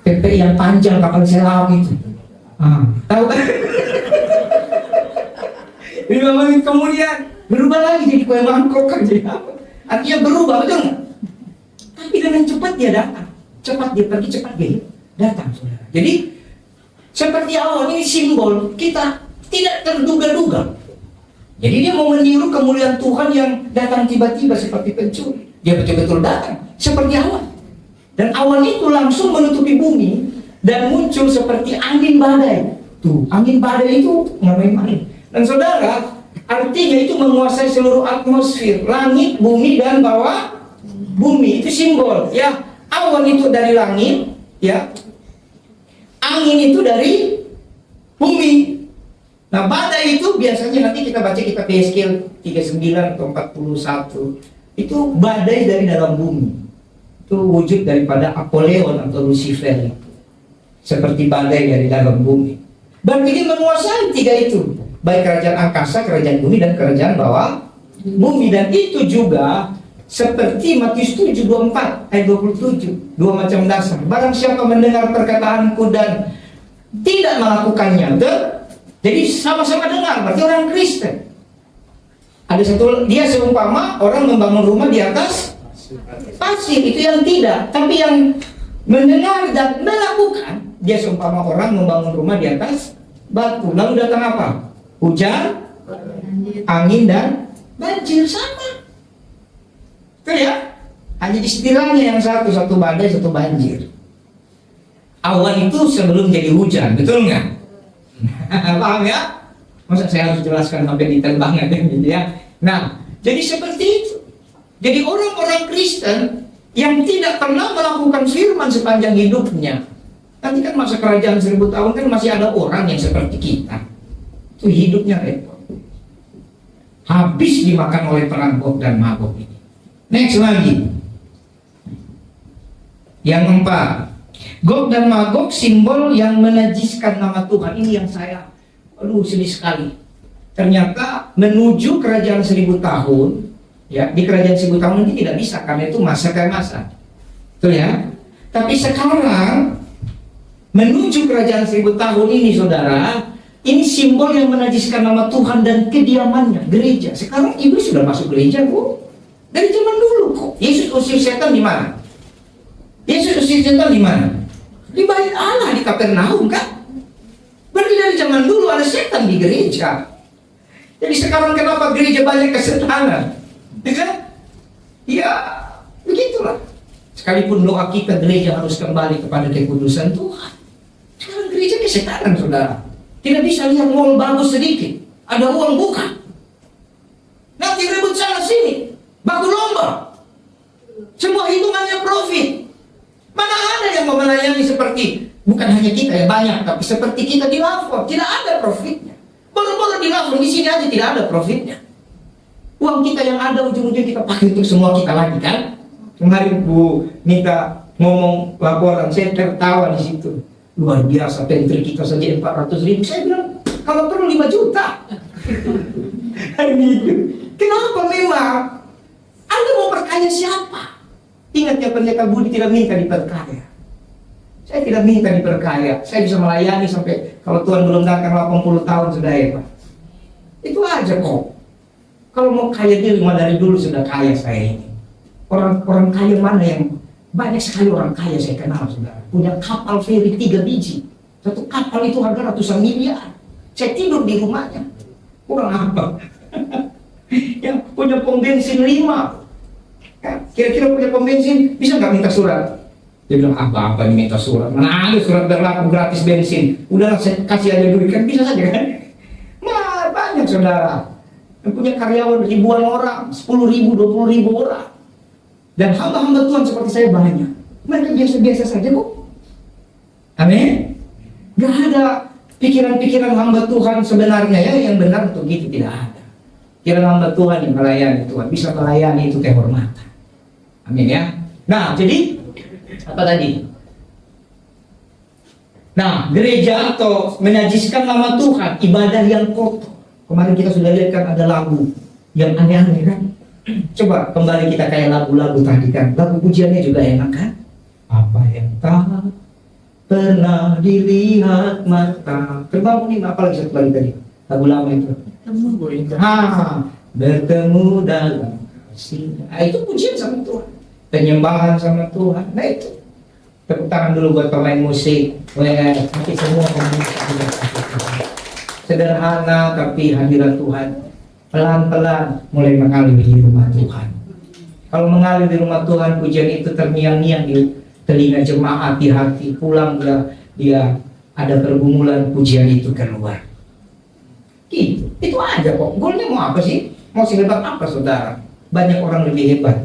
Pempek yang panjang kapal selam itu. Tahu kan? 5 menit kemudian berubah lagi jadi kue mangkok kan, jadi apa? Artinya berubah, betul nggak? Tapi dengan cepat dia datang, cepat dia pergi, cepat dia datang, saudara. Jadi seperti awan ini simbol kita tidak terduga-duga. Jadi dia mau meniru kemuliaan Tuhan yang datang tiba-tiba seperti pencuri. Dia betul-betul datang seperti awan, dan awan itu langsung menutupi bumi dan muncul seperti angin badai. Tuh, angin badai itu nggak main-main. Dan saudara, artinya itu menguasai seluruh atmosfer, langit, bumi, dan bawah bumi. Itu simbol, ya. Awan itu dari langit, ya. Angin itu dari bumi. Nah, badai itu biasanya nanti kita baca kitab Yeskiel 39 atau 41. Itu badai dari dalam bumi. Itu wujud daripada Apoleon atau Lucifer. Seperti badai dari dalam bumi. Berarti dia menguasai 3 itu. Baik kerajaan angkasa, kerajaan bumi, dan kerajaan bawah bumi. Dan itu juga seperti Matius 7:24 ayat 27, 2 macam dasar. Barang siapa mendengar perkataanku dan tidak melakukannya, jadi sama-sama dengar, berarti orang Kristen. Ada satu, dia seumpama orang membangun rumah di atas pasir, itu yang tidak. Tapi yang mendengar dan melakukan, dia seumpama orang membangun rumah di atas batu. Lalu datang apa? Hujan, angin, dan banjir. Sama. Betul ya? Hanya istilahnya yang satu badai, satu banjir. Awan itu sebelum jadi hujan, betul nggak? Paham ya? Masa saya harus jelaskan sampai detail banget gitu ya? Nah, jadi seperti itu. Jadi orang-orang Kristen yang tidak pernah melakukan firman sepanjang hidupnya. Nanti kan masa kerajaan 1000 tahun kan masih ada orang yang seperti kita. Itu hidupnya repot. Habis dimakan oleh perang Gog dan Magog ini. Next lagi. Yang keempat, Gog dan Magog simbol yang menajiskan nama Tuhan. Ini yang saya, sedih sekali. Ternyata menuju kerajaan 1000 tahun, ya, di kerajaan 1000 tahun ini tidak bisa, karena itu masa kayak masa. Betul ya? Tapi sekarang menuju kerajaan 1000 tahun ini, saudara, ini simbol yang menajiskan nama Tuhan dan kediamannya, gereja. Sekarang iblis sudah masuk gereja, kok. Dari zaman dulu kok. Yesus usir setan di mana? Yesus usir setan di mana? Di Bait Allah, di Kapernaum, kan? Berarti dari zaman dulu ada setan di gereja. Jadi sekarang kenapa gereja banyak kesetanan? Ya kan? Ya, begitulah. Sekalipun doa kita, gereja harus kembali kepada kekudusan Tuhan. Sekarang gereja kesetanan, saudara. Tidak bisa lihat mall bagus sedikit, ada uang bukan. Nanti ribut sana sini, baku lomba. Semua hitungannya profit. Mana ada yang mau melayani seperti, bukan hanya kita yang banyak, tapi seperti kita di Lafor, tidak ada profitnya. Baru-baru di Lafor, di sini aja tidak ada profitnya. Uang kita yang ada ujung-ujung kita pakai untuk semua kita lagi, kan? Kemarin Bu minta ngomong laporan, saya tertawa di situ. Luar biasa, pentri kita saja 400.000. Saya bilang, kalau perlu 5 juta. Kenapa memang? Anda mau perkaya siapa? Ingat ya, pendeta Budi tidak minta diperkaya. Saya tidak minta diperkaya. Saya bisa melayani sampai, kalau Tuhan belum datang 80 tahun sudah ya, Pak. Itu aja kok. Kalau mau kaya dia dari dulu sudah kaya saya ini. Orang kaya mana yang banyak sekali orang kaya saya kenal, saudara. Punya kapal feri 3 biji. Satu kapal itu harga ratusan miliar. Saya tidur di rumahnya. Kurang apa? Yang punya pom bensin 5. Kira-kira punya pom bensin bisa nggak minta surat? Dia bilang, apa-apa ini minta surat? Mana ada surat berlaku gratis bensin? Udahlah saya kasih aja duit, kan bisa saja kan? Nah, banyak saudara yang punya karyawan ribuan orang, 10.000, 20.000 orang. Dan hamba-hamba Tuhan seperti saya banyak. Mereka biasa-biasa saja kok. Amin. Gak ada pikiran-pikiran hamba Tuhan sebenarnya ya, yang benar untuk gitu, tidak ada. Pikiran hamba Tuhan yang melayani Tuhan, bisa melayani itu kehormatan. Amin ya. Nah, jadi apa tadi? Nah, gereja atau menajiskan nama Tuhan, ibadah yang kotor. Kemarin kita sudah lihat kan ada lagu yang aneh-aneh kan. Coba kembali kita kayak lagu-lagu tadi kan. Lagu pujiannya juga enak kan. Apa yang tak pernah dilihat mata. Terbangun ini apa lagi satu lagi tadi? Lagu lama itu. Bertemu dalam kasih. Itu pujian sama Tuhan. Penyembahan sama Tuhan. Nah itu. Tepuk tangan dulu buat pemain musik. Nanti semua sederhana tapi hadirat Tuhan. Pelan-pelan mulai mengalir di rumah Tuhan. Kalau mengalir di rumah Tuhan, pujian itu terngiang-ngiang di telinga jemaat, di hati. Pulang dia ada pergumulan, pujian itu keluar. Gitu. Itu aja kok. Golnya mau apa sih? Mau sehebat apa saudara? Banyak orang lebih hebat.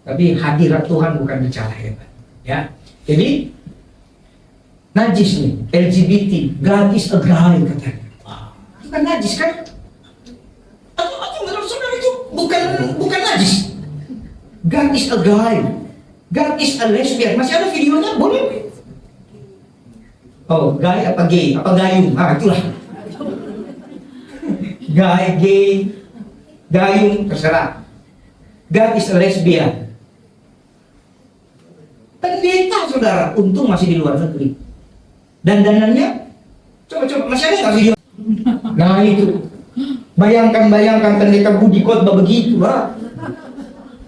Tapi hadirat Tuhan bukan bicara hebat. Ya. Jadi najis nih, LGBT, God is a guy katanya. Bukan najis kan? Atau menurut saudara itu bukan najis. God is a guy. God is a lesbian. Masih ada videonya? Boleh? Oh, guy apa gay? Apa gayung? Itulah. Guy, gay, gayung, terserah. God is a lesbian. Pendeta saudara, untung masih di luar negeri. Dan danannya, coba masih ada nggak video? Nah itu, bayangkan pendeta Budi khotbah begitu lah.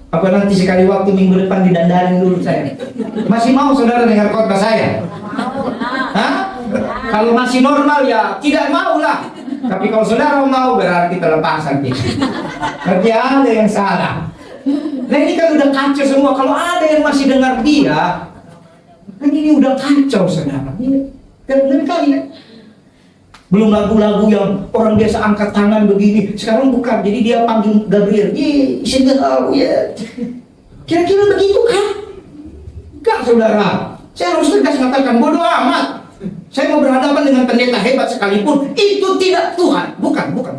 Apa nanti sekali waktu minggu depan didandanin dulu saya? Masih mau saudara dengar khotbah saya? Hah? Kalau masih normal ya tidak mau lah. Tapi kalau saudara mau berarti terlepasan kita. Berarti ada yang salah. Nah ini kan udah kacau semua. Kalau ada yang masih dengar dia, kan ini udah kacau saudara. Ini kali ya. Belum lagu-lagu yang orang biasa angkat tangan begini. Sekarang bukan. Jadi dia panggil Gabriel. Kira-kira begitu kan? Enggak saudara. Saya harus tegas mengatakan bodoh amat. Saya mau berhadapan dengan pendeta hebat sekalipun, itu tidak Tuhan. Bukan Tuhan.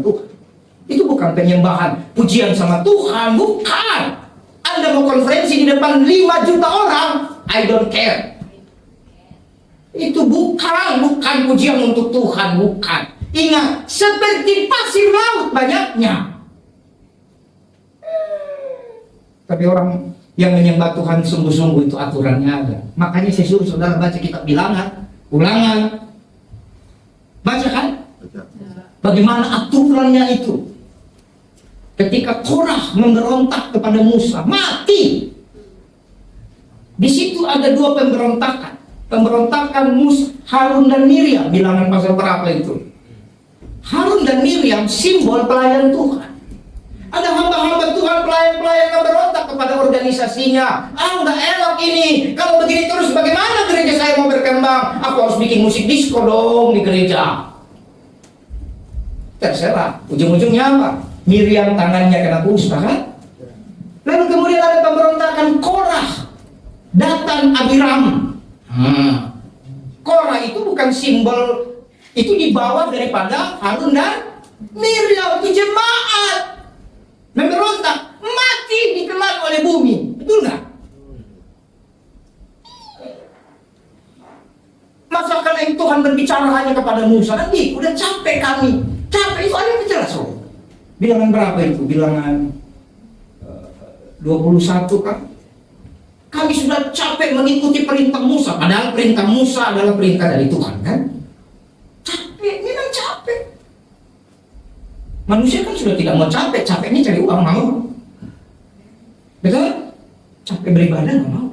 Itu bukan penyembahan, pujian sama Tuhan, bukan. Anda mau konferensi di depan 5 juta orang, I don't care. Itu bukan pujian untuk Tuhan, bukan. Ingat, seperti pasir laut banyaknya. Tapi orang yang menyembah Tuhan sungguh-sungguh itu aturannya ada. Makanya saya suruh saudara baca kitab Bilangan, Ulangan. Baca kan? Bagaimana aturannya itu. Ketika Korah memberontak kepada Musa, mati. Di situ ada 2 pemberontakan. Pemberontakan Harun dan Miriam. Bilangan pasal berapa itu? Harun dan Miriam simbol pelayan Tuhan. Ada hamba-hamba Tuhan, pelayan-pelayan yang berontak kepada organisasinya. Nggak elok ini. Kalau begini terus bagaimana gereja saya mau berkembang? Aku harus bikin musik disco dong di gereja. Terserah. Ujung-ujungnya apa? Miriam tangannya kena kusta kan? Lalu kemudian ada pemberontakan Korah, Datan, Abiram. Korah itu bukan simbol, itu dibawa daripada Harun dan Miriam. Itu jemaat memberontak, mati ditelan oleh bumi. Betul nggak? Masa karena itu Tuhan berbicara hanya kepada Musa, nanti udah capek kami. Capek itu ada yang jelas. Bilangan berapa itu? Bilangan 21 kan? Kami sudah capek mengikuti perintah Musa. Padahal perintah Musa adalah perintah dari Tuhan kan? Capek, memang capek. Manusia kan sudah tidak mau capek. Capeknya cari uang mau. Betul? Capek beribadah nggak mau.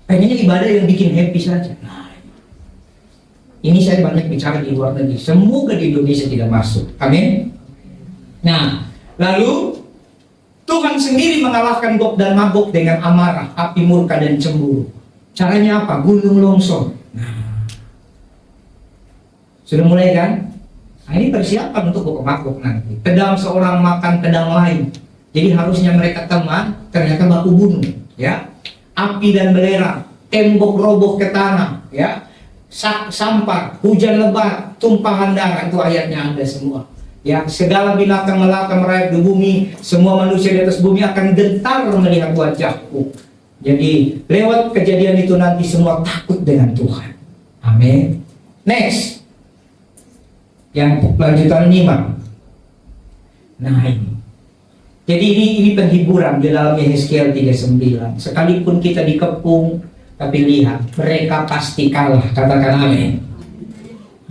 Pengennya ibadah yang bikin happy saja. Nah, ini saya banyak bicara di luar negeri. Semoga di Indonesia tidak masuk. Amin. Nah, lalu Tuhan sendiri mengalahkan Gog dan Magog dengan amarah, api murka dan cemburu. Caranya apa? Gunung longsor. Nah, sudah mulai kan? Nah, ini persiapan untuk Gog Magog nanti. Pedang seorang makan pedang lain. Jadi harusnya mereka teman, ternyata baku bunuh. Ya, api dan belerang, tembok roboh ke tanah. Ya, sampah, hujan lebat, tumpahan darah. Itu ayatnya ada semua. Ya, segala binatang melata merayap di bumi, semua manusia di atas bumi akan gentar melihat wajahku. Jadi lewat kejadian itu nanti semua takut dengan Tuhan. Amin. Next, yang lanjutan 5. Nah ini. Jadi ini penghiburan di dalam Yehezkiel 39. Sekalipun kita dikepung, tapi lihat mereka pasti kalah. Katakan amin.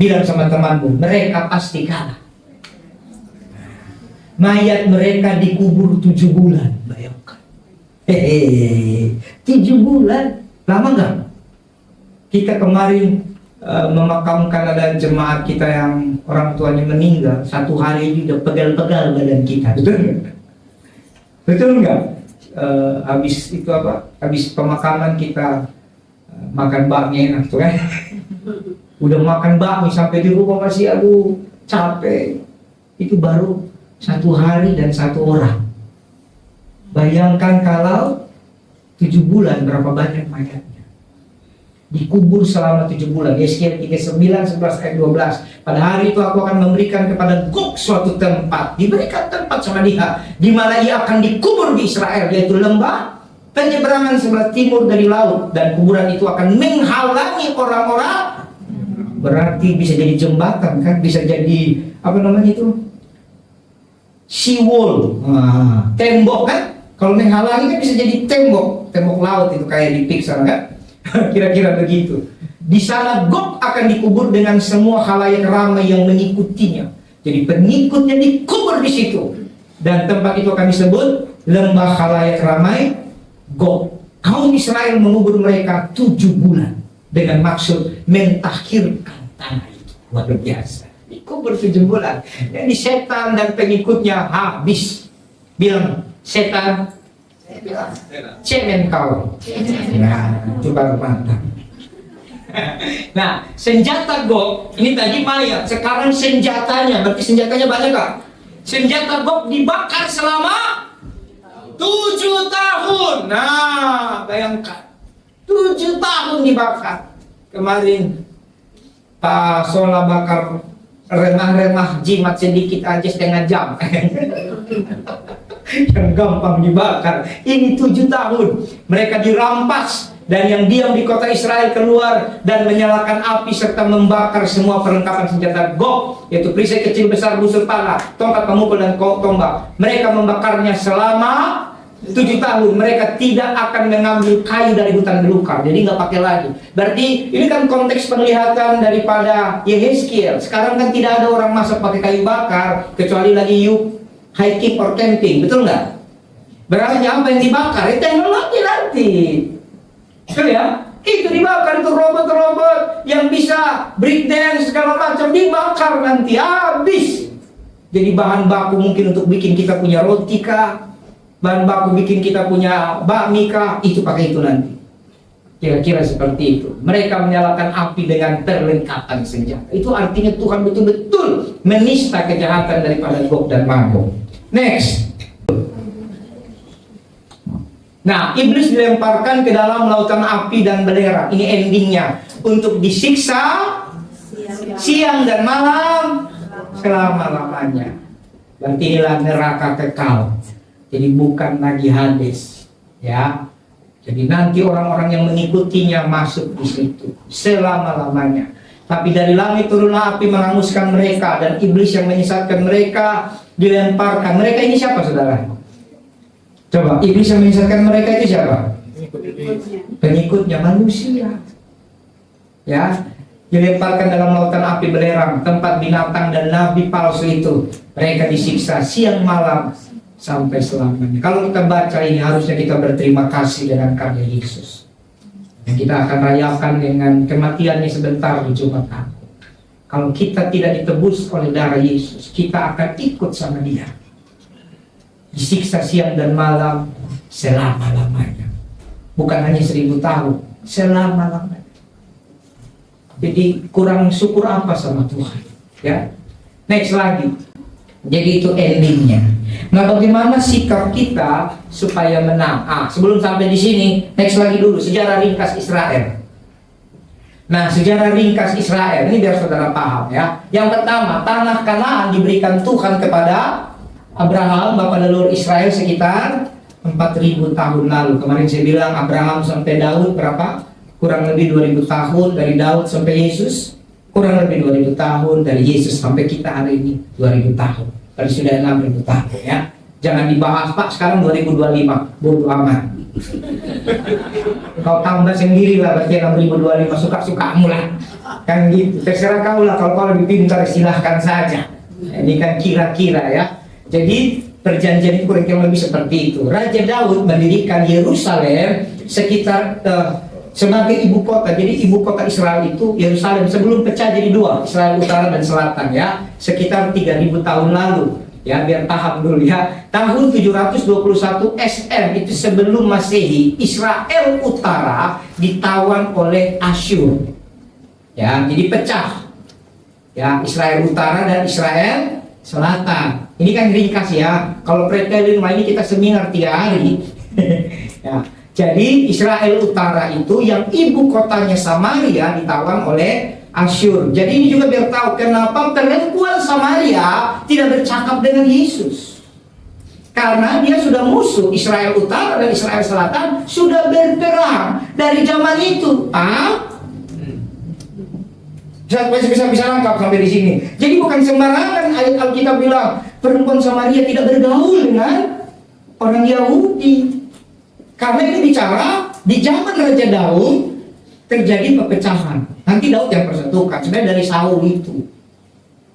Bilang sama temanmu, mereka pasti kalah. Mayat mereka dikubur 7 bulan. Bayangkan. 7 bulan. Lama nggak? Kita kemarin memakamkan ada jemaat kita yang orang tuanya meninggal. 1 hari ini udah pegal-pegal badan kita. Betul nggak? Betul nggak? Habis itu apa? Habis pemakaman kita makan bakmi enak tuh kan? Udah makan bakmi sampai di rumah masih aduh capek. Itu baru 1 hari dan 1 orang. Bayangkan kalau 7 bulan berapa banyak mayatnya. Dikubur selama 7 bulan. Yehezkiel 39, 11 ayat 12. Pada hari itu aku akan memberikan kepada Gog suatu tempat. Diberikan tempat sama dia, di mana ia akan dikubur di Israel, yaitu lembah penyeberangan sebelah timur dari laut. Dan kuburan itu akan menghalangi orang-orang. Berarti bisa jadi jembatan kan, bisa jadi apa namanya itu? Seawall, tembok kan? Kalau menghalangi kan bisa jadi tembok laut itu kayak di Pixar kan? Kira-kira begitu. Di sana Gog akan dikubur dengan semua khalayak ramai yang mengikutinya. Jadi pengikutnya dikubur di situ. Dan tempat itu akan disebut lembah khalayak ramai Gog. Kaum Israel mengubur mereka 7 bulan dengan maksud mentahirkan tanah itu. Luar biasa. Dikubur 7 bulan. Jadi setan dan pengikutnya habis. Bilang setan, cemen kau. Nah, coba mantap. Nah, senjata Gog ini tadi mayat, sekarang senjatanya. Berarti senjatanya banyak gak? Senjata Gog dibakar selama 7 tahun. Nah, bayangkan 7 tahun dibakar. Kemarin Pak Sola bakar remah-remah jimat sedikit aja setengah jam. Yang gampang dibakar. Ini 7 tahun mereka dirampas, dan yang diam di kota Israel keluar dan menyalakan api serta membakar semua perlengkapan senjata Gog, yaitu perisai kecil, besar, busur panah, tongkat pemukul dan tombak. Mereka membakarnya selama 7 tahun. Mereka tidak akan mengambil kayu dari hutan belukar, jadi nggak pakai lagi. Berarti ini kan konteks penglihatan daripada Yehezkiel. Sekarang kan tidak ada orang masak pakai kayu bakar, kecuali lagi you hiking or camping, betul nggak? Berarti apa yang dibakar? Itu teknologi nanti. Betul ya? Itu dibakar, itu robot-robot yang bisa breakdance segala macam dibakar nanti habis. Jadi bahan baku mungkin untuk bikin kita punya roti kah? Bahan baku bikin kita punya bakmi kah? Itu pakai itu nanti. Kira-kira seperti itu. Mereka menyalakan api dengan perlengkapan senjata. Itu artinya Tuhan betul-betul menista kejahatan daripada Gog dan Magog. Next. Nah, iblis dilemparkan ke dalam lautan api dan belerang. Ini endingnya. Untuk disiksa siang dan malam selama-lamanya. Berarti inilah neraka kekal. Jadi bukan lagi Hades, ya. Jadi nanti orang-orang yang mengikutinya masuk di situ selama-lamanya. Tapi dari langit turunlah api menghanguskan mereka, dan iblis yang menyesatkan mereka dilemparkan. Mereka ini siapa, saudara? Coba, iblis yang menyesatkan mereka itu siapa? Pengikutnya manusia. Ya, dilemparkan dalam lautan api belerang, tempat binatang dan nabi palsu itu. Mereka disiksa siang malam sampai selamanya. Kalau kita baca ini, harusnya kita berterima kasih dengan karya Yesus. Dan kita akan rayakan dengan kematiannya sebentar di Jumat Agung. Kalau kita tidak ditebus oleh darah Yesus, kita akan ikut sama dia, disiksa siang dan malam selama-lamanya. Bukan hanya 1000 tahun, selama-lamanya. Jadi kurang syukur apa sama Tuhan, ya. Next lagi. Jadi itu endingnya. Nah, bagaimana sikap kita supaya menang? Sebelum sampai di sini, next lagi dulu sejarah ringkas Israel. Nah, sejarah ringkas Israel ini biar saudara paham, ya. Yang pertama, tanah Kanaan diberikan Tuhan kepada Abraham, bapak leluhur Israel, sekitar 4000 tahun lalu. Kemarin saya bilang Abraham sampai Daud berapa? Kurang lebih 2000 tahun. Dari Daud sampai Yesus kurang lebih 2000 tahun. Dari Yesus sampai kita hari ini 2000 tahun. Tadi sudah 6000 tahun, ya. Jangan dibahas, Pak, sekarang 2025. Bodoh amat. Kau tambah sendiri lah, berarti 6025, suka-sukamu lah. Kan gitu, terserah kau lah. Kalau kau lebih pintar silahkan saja. Ini kan kira-kira, ya. Jadi perjanjian itu kurang lebih seperti itu. Raja Daud mendirikan Yerusalem sekitar sebagai ibu kota. Jadi ibu kota Israel itu Yerusalem sebelum pecah jadi 2, Israel Utara dan Selatan, ya. Sekitar 3000 tahun lalu. Ya, biar paham dulu, ya. Tahun 721 SM itu sebelum Masehi, Israel Utara ditawan oleh Asyur. Ya, jadi pecah. Ya, Israel Utara dan Israel Selatan. Ini kan ringkas, ya. Kalau pretelin ini kita seminar 3 hari. Ya. Jadi Israel Utara itu yang ibu kotanya Samaria ditawan oleh Asyur. Jadi ini juga biar tahu kenapa perempuan Samaria tidak bercakap dengan Yesus. Karena dia sudah musuh. Israel Utara dan Israel Selatan sudah berperang dari zaman itu. Bisa lengkap sampai di sini. Jadi bukan sembarangan ayat Alkitab bilang perempuan Samaria tidak bergaul dengan orang Yahudi. Karena ini bicara di zaman Raja Daud terjadi perpecahan. Nanti Daud yang persatukan. Sebenarnya dari Saul itu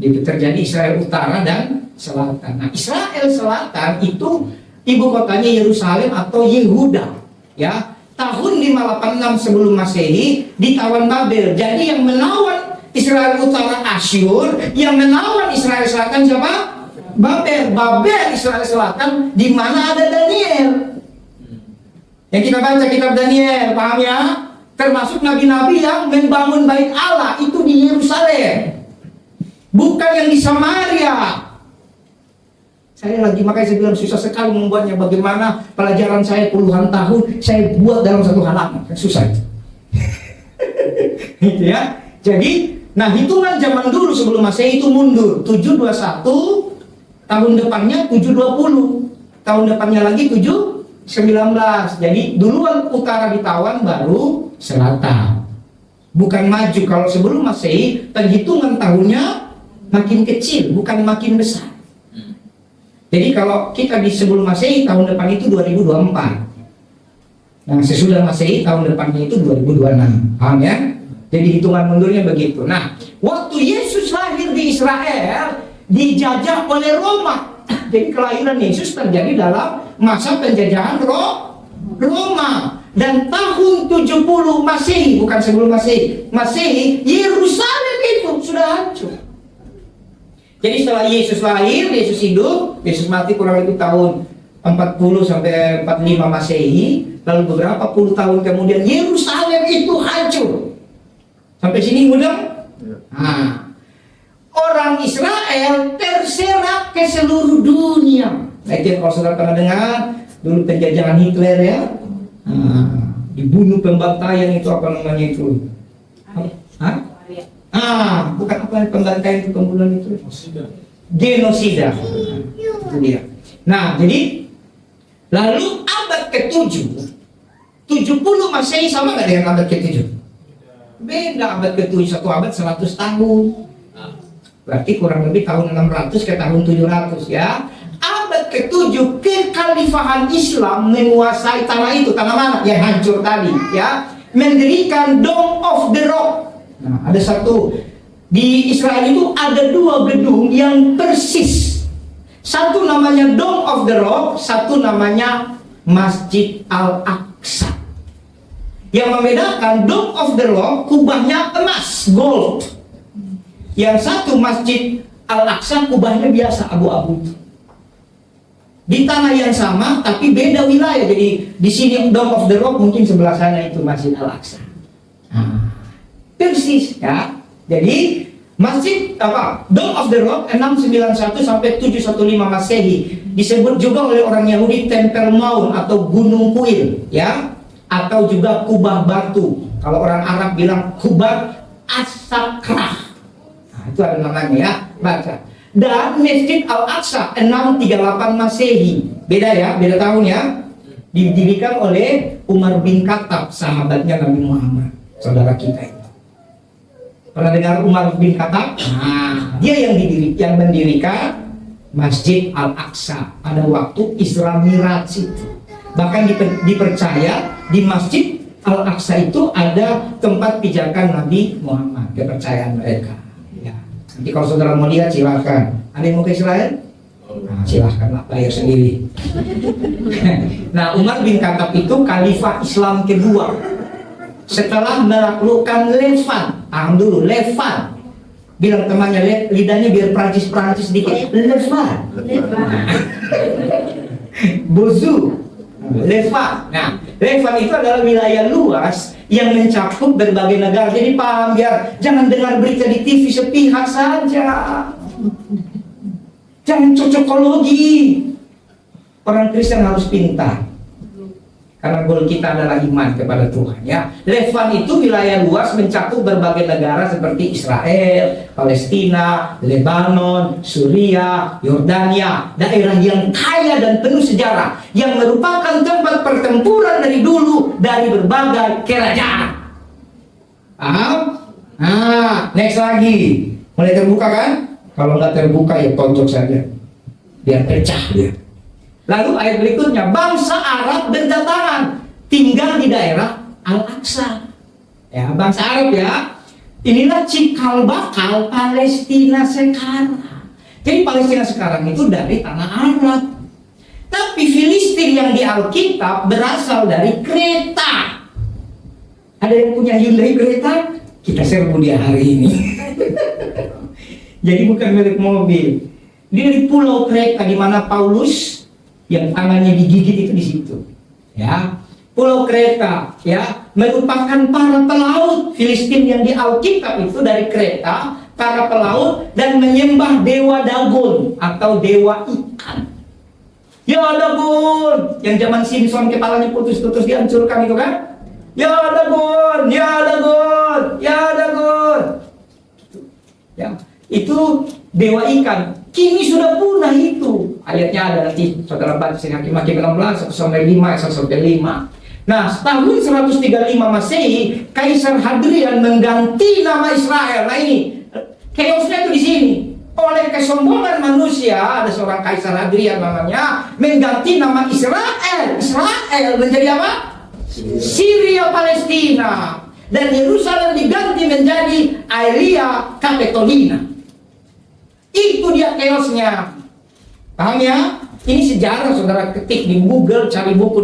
terjadi Israel Utara dan Selatan. Nah, Israel Selatan itu ibu kotanya Yerusalem atau Yehuda. Ya, tahun 586 sebelum Masehi ditawan Babel. Jadi yang menawan Israel Utara Asyur, yang menawan Israel Selatan siapa? Babel. Babel Israel Selatan, di mana ada Daniel. Yang kita baca kitab Daniel, paham, ya? Termasuk nabi-nabi yang membangun bait Allah itu di Yerusalem, bukan yang di Samaria. Makanya saya bilang susah sekali membuatnya. Bagaimana pelajaran saya puluhan tahun saya buat dalam satu halaman, susah itu. Gitu, ya. Jadi Nah, hitungan zaman dulu sebelum Masehi itu mundur. 721, tahun depannya 720. Tahun depannya lagi 719. Jadi duluan utara ditawan baru selatan. Bukan maju. Kalau sebelum Masehi, penghitungan tahunnya makin kecil, bukan makin besar. Jadi kalau kita di sebelum Masehi, tahun depan itu 2024. Nah, sesudah Masehi, tahun depannya itu 2026. Paham ya? Jadi hitungan mundurnya begitu. Nah, waktu Yesus lahir di Israel, dijajah oleh Roma. Jadi kelahiran Yesus terjadi dalam masa penjajahan Roma. Dan tahun 70 Masehi, bukan sebelum Masehi, Yerusalem itu sudah hancur. Jadi setelah Yesus lahir, Yesus hidup, Yesus mati kurang lebih tahun 40 sampai 45 Masehi. Lalu beberapa puluh tahun kemudian Yerusalem itu hancur. Sampai sini mudah? Nah, orang Israel terserak ke seluruh dunia. Nah, itu kalau saudara pernah dengar dulu penjajahan Hitler ya, dibunuh, pembantaian itu apa namanya itu? Bukan apa pembantaian itu, pembunuhan itu? Genosida. Itu dia. Nah, jadi lalu abad ke-7, 70 Masehi sama nggak dengan abad ke-7? Beda. Abad ke-7, satu abad 100 tahun. Berarti kurang lebih tahun 600 ke tahun 700 ya. Abad ke-7 kekhalifahan Islam menguasai tanah itu. Tanah mana? Yang hancur tadi ya. Mendirikan Dome of the Rock. Nah, ada satu di Israel itu ada dua gedung yang persis. Satu namanya Dome of the Rock, satu namanya Masjid Al-Aqsa. Yang membedakan Dome of the Rock kubahnya emas, gold. Yang satu Masjid Al-Aqsa kubahnya biasa, abu-abu. Di tanah yang sama tapi beda wilayah. Jadi di sini Dome of the Rock, mungkin sebelah sana itu Masjid Al-Aqsa. Persis ya. Jadi Masjid Dome of the Rock 691 sampai 715 Masehi disebut juga oleh orang Yahudi Tempel Maun atau Gunung Kuil ya, atau juga kubah batu. Kalau orang Arab bilang kubah As-Sakrah. Nah, itu ada namanya ya, baca. Dan Masjid Al-Aqsa 638 Masehi. Beda ya, beda tahun ya. Didirikan oleh Umar bin Khattab, sahabatnya Nabi Muhammad, saudara kita itu. Pernah dengar Umar bin Khattab? Nah, dia yang mendirikan Masjid Al-Aqsa pada waktu Isra Miraj itu. Bahkan dipercaya di Masjid Al-Aqsa itu ada tempat pijakan Nabi Muhammad, kepercayaan mereka. Ya. Nanti kalau saudara mau lihat silahkan. Ada yang mau ke Israel? Nah, silahkanlah, bayar sendiri. Nah, Umar bin Khattab itu khalifah Islam kedua setelah menaklukkan Levant. Paham dulu, Levant. Bilang temannya, lidahnya biar Prancis dikit. Levant. Bozu. Levant. Nah, Levant itu adalah wilayah luas yang mencakup berbagai negara. Jadi paham, biar jangan dengar berita di TV sepihak saja. Jangan cocokologi. Orang Kristen harus pintar. Karena goal kita adalah iman kepada Tuhan ya. Levant itu wilayah luas mencakup berbagai negara seperti Israel, Palestina, Lebanon, Suriah, Yordania, daerah yang kaya dan penuh sejarah yang merupakan tempat pertempuran dari dulu dari berbagai kerajaan. Paham? Nah, next lagi. Mulai terbuka kan? Kalau nggak terbuka ya tonjok saja. Biar pecah dia. Lalu ayat berikutnya, bangsa Arab berdatangan tinggal di daerah Al-Aqsa. Ya, bangsa Arab ya. Inilah cikal bakal Palestina sekarang. Jadi Palestina sekarang itu dari tanah Arab. Tapi Filistin yang di Alkitab berasal dari Kreta. Ada yang punya Hyundai Kreta? Kita serbu dia hari ini. Jadi bukan milik mobil. Dia di Pulau Kreta di mana Paulus yang tangannya digigit itu di situ. Ya, Pulau Kreta ya merupakan para pelaut Filistin yang di Alkitab itu dari Kreta, para pelaut dan menyembah dewa Dagon atau dewa ikan. Ya Dagon, yang zaman Simpson kepalanya putus-putus dihancurkan itu kan? Ya Dagon, ya Dagon, ya Dagon. itu dewa ikan. Kini sudah punah itu. Ayatnya ada nanti saudara baca Hakim-Hakim 16 1-5 1-5. Nah, tahun 135 Masehi, Kaisar Hadrian mengganti nama Israel. Nah ini, chaosnya itu di sini. Oleh kesombongan manusia, ada seorang Kaisar Hadrian namanya, mengganti nama Israel. Israel menjadi apa? Syria Palestina. Dan Yerusalem diganti menjadi Aelia Capitolina. Itu dia chaosnya. Paham ya? Ini sejarah, saudara ketik di Google, cari buku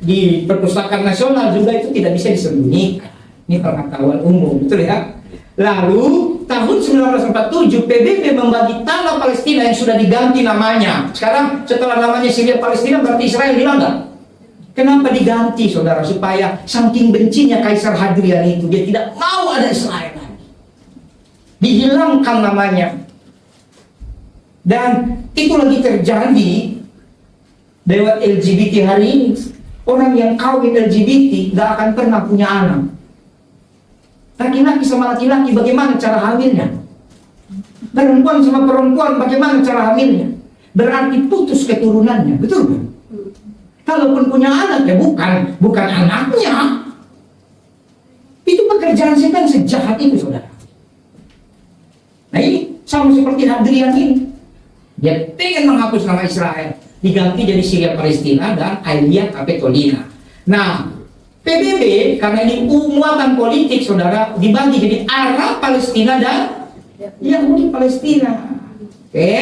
di Perpustakaan Nasional juga itu tidak bisa disembunyikan. Ini pengetahuan umum, betul ya? Lalu tahun 1947 PBB membagi tanah Palestina yang sudah diganti namanya. Sekarang setelah namanya Syria Palestina berarti Israel hilang nggak? Kenapa diganti, saudara? Supaya saking bencinya Kaisar Hadrian itu, dia tidak mau ada Israel lagi. Dihilangkan namanya. Dan itu lagi terjadi lewat LGBT hari ini. Orang yang kawin LGBT gak akan pernah punya anak. Laki-laki sama laki-laki bagaimana cara hamilnya? Perempuan sama perempuan bagaimana cara hamilnya? Berarti putus keturunannya, betul kan? Kalaupun punya anak ya bukan anaknya. Itu pekerjaan setan sejahat itu, saudara. Nah ini sama seperti Hadrian ini. Dia pengen menghapus nama Israel, diganti jadi Syria Palestina dan Aelia Capitolina. Nah, PBB karena ini muatan politik, saudara, dibagi jadi Arab Palestina dan Yahudi Palestina. Oke.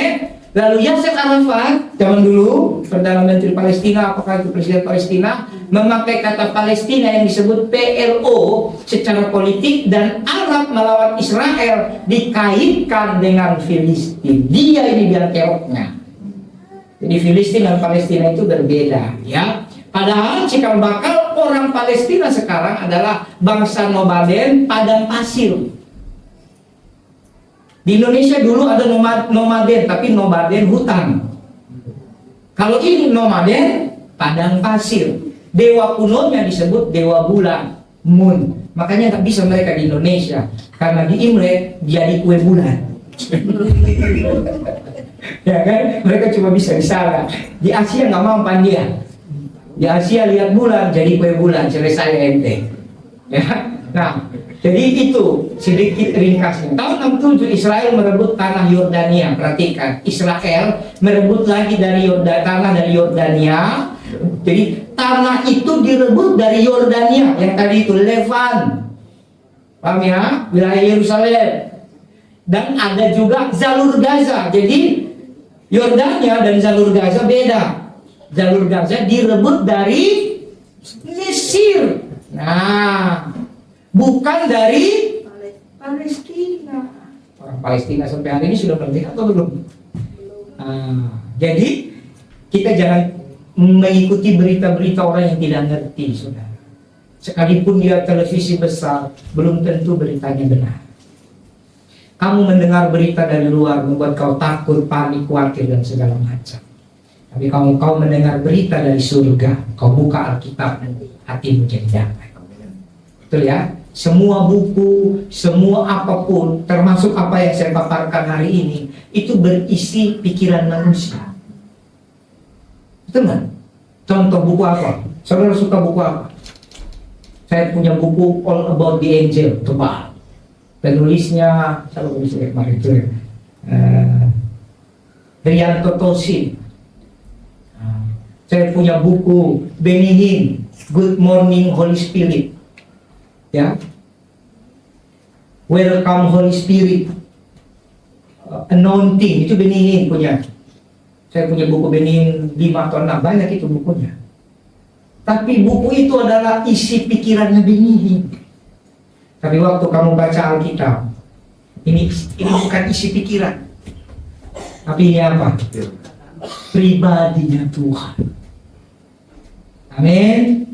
Lalu Yasser Arafat zaman dulu Perdana Menteri Palestina, apakah itu Presiden Palestina, memakai kata Palestina yang disebut PLO secara politik, dan Arab melawan Israel dikaitkan dengan Filistin. Dia ini biar keoknya. Jadi Filistin dan Palestina itu berbeda, ya. Padahal cikal bakal orang Palestina sekarang adalah bangsa nomaden padang pasir. Di Indonesia dulu ada nomaden, tapi nomaden hutan. Kalau ini nomaden padang pasir. Dewa kunonya disebut dewa bulan, Moon. Makanya nggak bisa mereka di Indonesia, karena di Imlek jadi kue bulan. Ya kan? Mereka cuma bisa di sana. Di Asia nggak mampan dia. Di Asia lihat bulan jadi kue bulan, selesai ente. Ya, nah. Jadi itu sedikit ringkasnya. Tahun 67 Israel merebut tanah Yordania. Perhatikan, Israel merebut lagi dari tanah dari Yordania. Jadi tanah itu direbut dari Yordania. Yang tadi itu Levan, paham ya? Wilayah Yerusalem. Dan ada juga jalur Gaza. Jadi Yordania dan jalur Gaza beda. Jalur Gaza direbut dari Mesir. Nah, bukan dari Palestina. Orang Palestina sampai hari ini sudah merdeka atau belum? Jadi kita jangan mengikuti berita-berita orang yang tidak ngerti, saudara. Sekalipun dia televisi besar, belum tentu beritanya benar. Kamu mendengar berita dari luar membuat kau takut, panik, khawatir dan segala macam. Tapi kalau kau mendengar berita dari surga, kau buka Alkitab dan hatimu jadi damai. Betul ya? Semua buku, semua apapun, termasuk apa yang saya paparkan hari ini, itu berisi pikiran manusia. Betul nggak? Contoh buku apa? Saudara suka buku apa? Saya punya buku All About the Angel, tebal. Penulisnya, saya lupa bisa kemarin itu, Rianto Tosin. Saya punya buku Benny Hinn, Good Morning Holy Spirit. Ya, Welcome Holy Spirit, Anointing, itu Benny Hinn punya. Saya punya buku Benny Hinn 5 atau 6, banyak itu bukunya. Tapi buku itu adalah isi pikirannya Benny Hinn. Tapi waktu kamu baca Alkitab, ini bukan isi pikiran, tapi ini apa? Pribadinya Tuhan. Amin.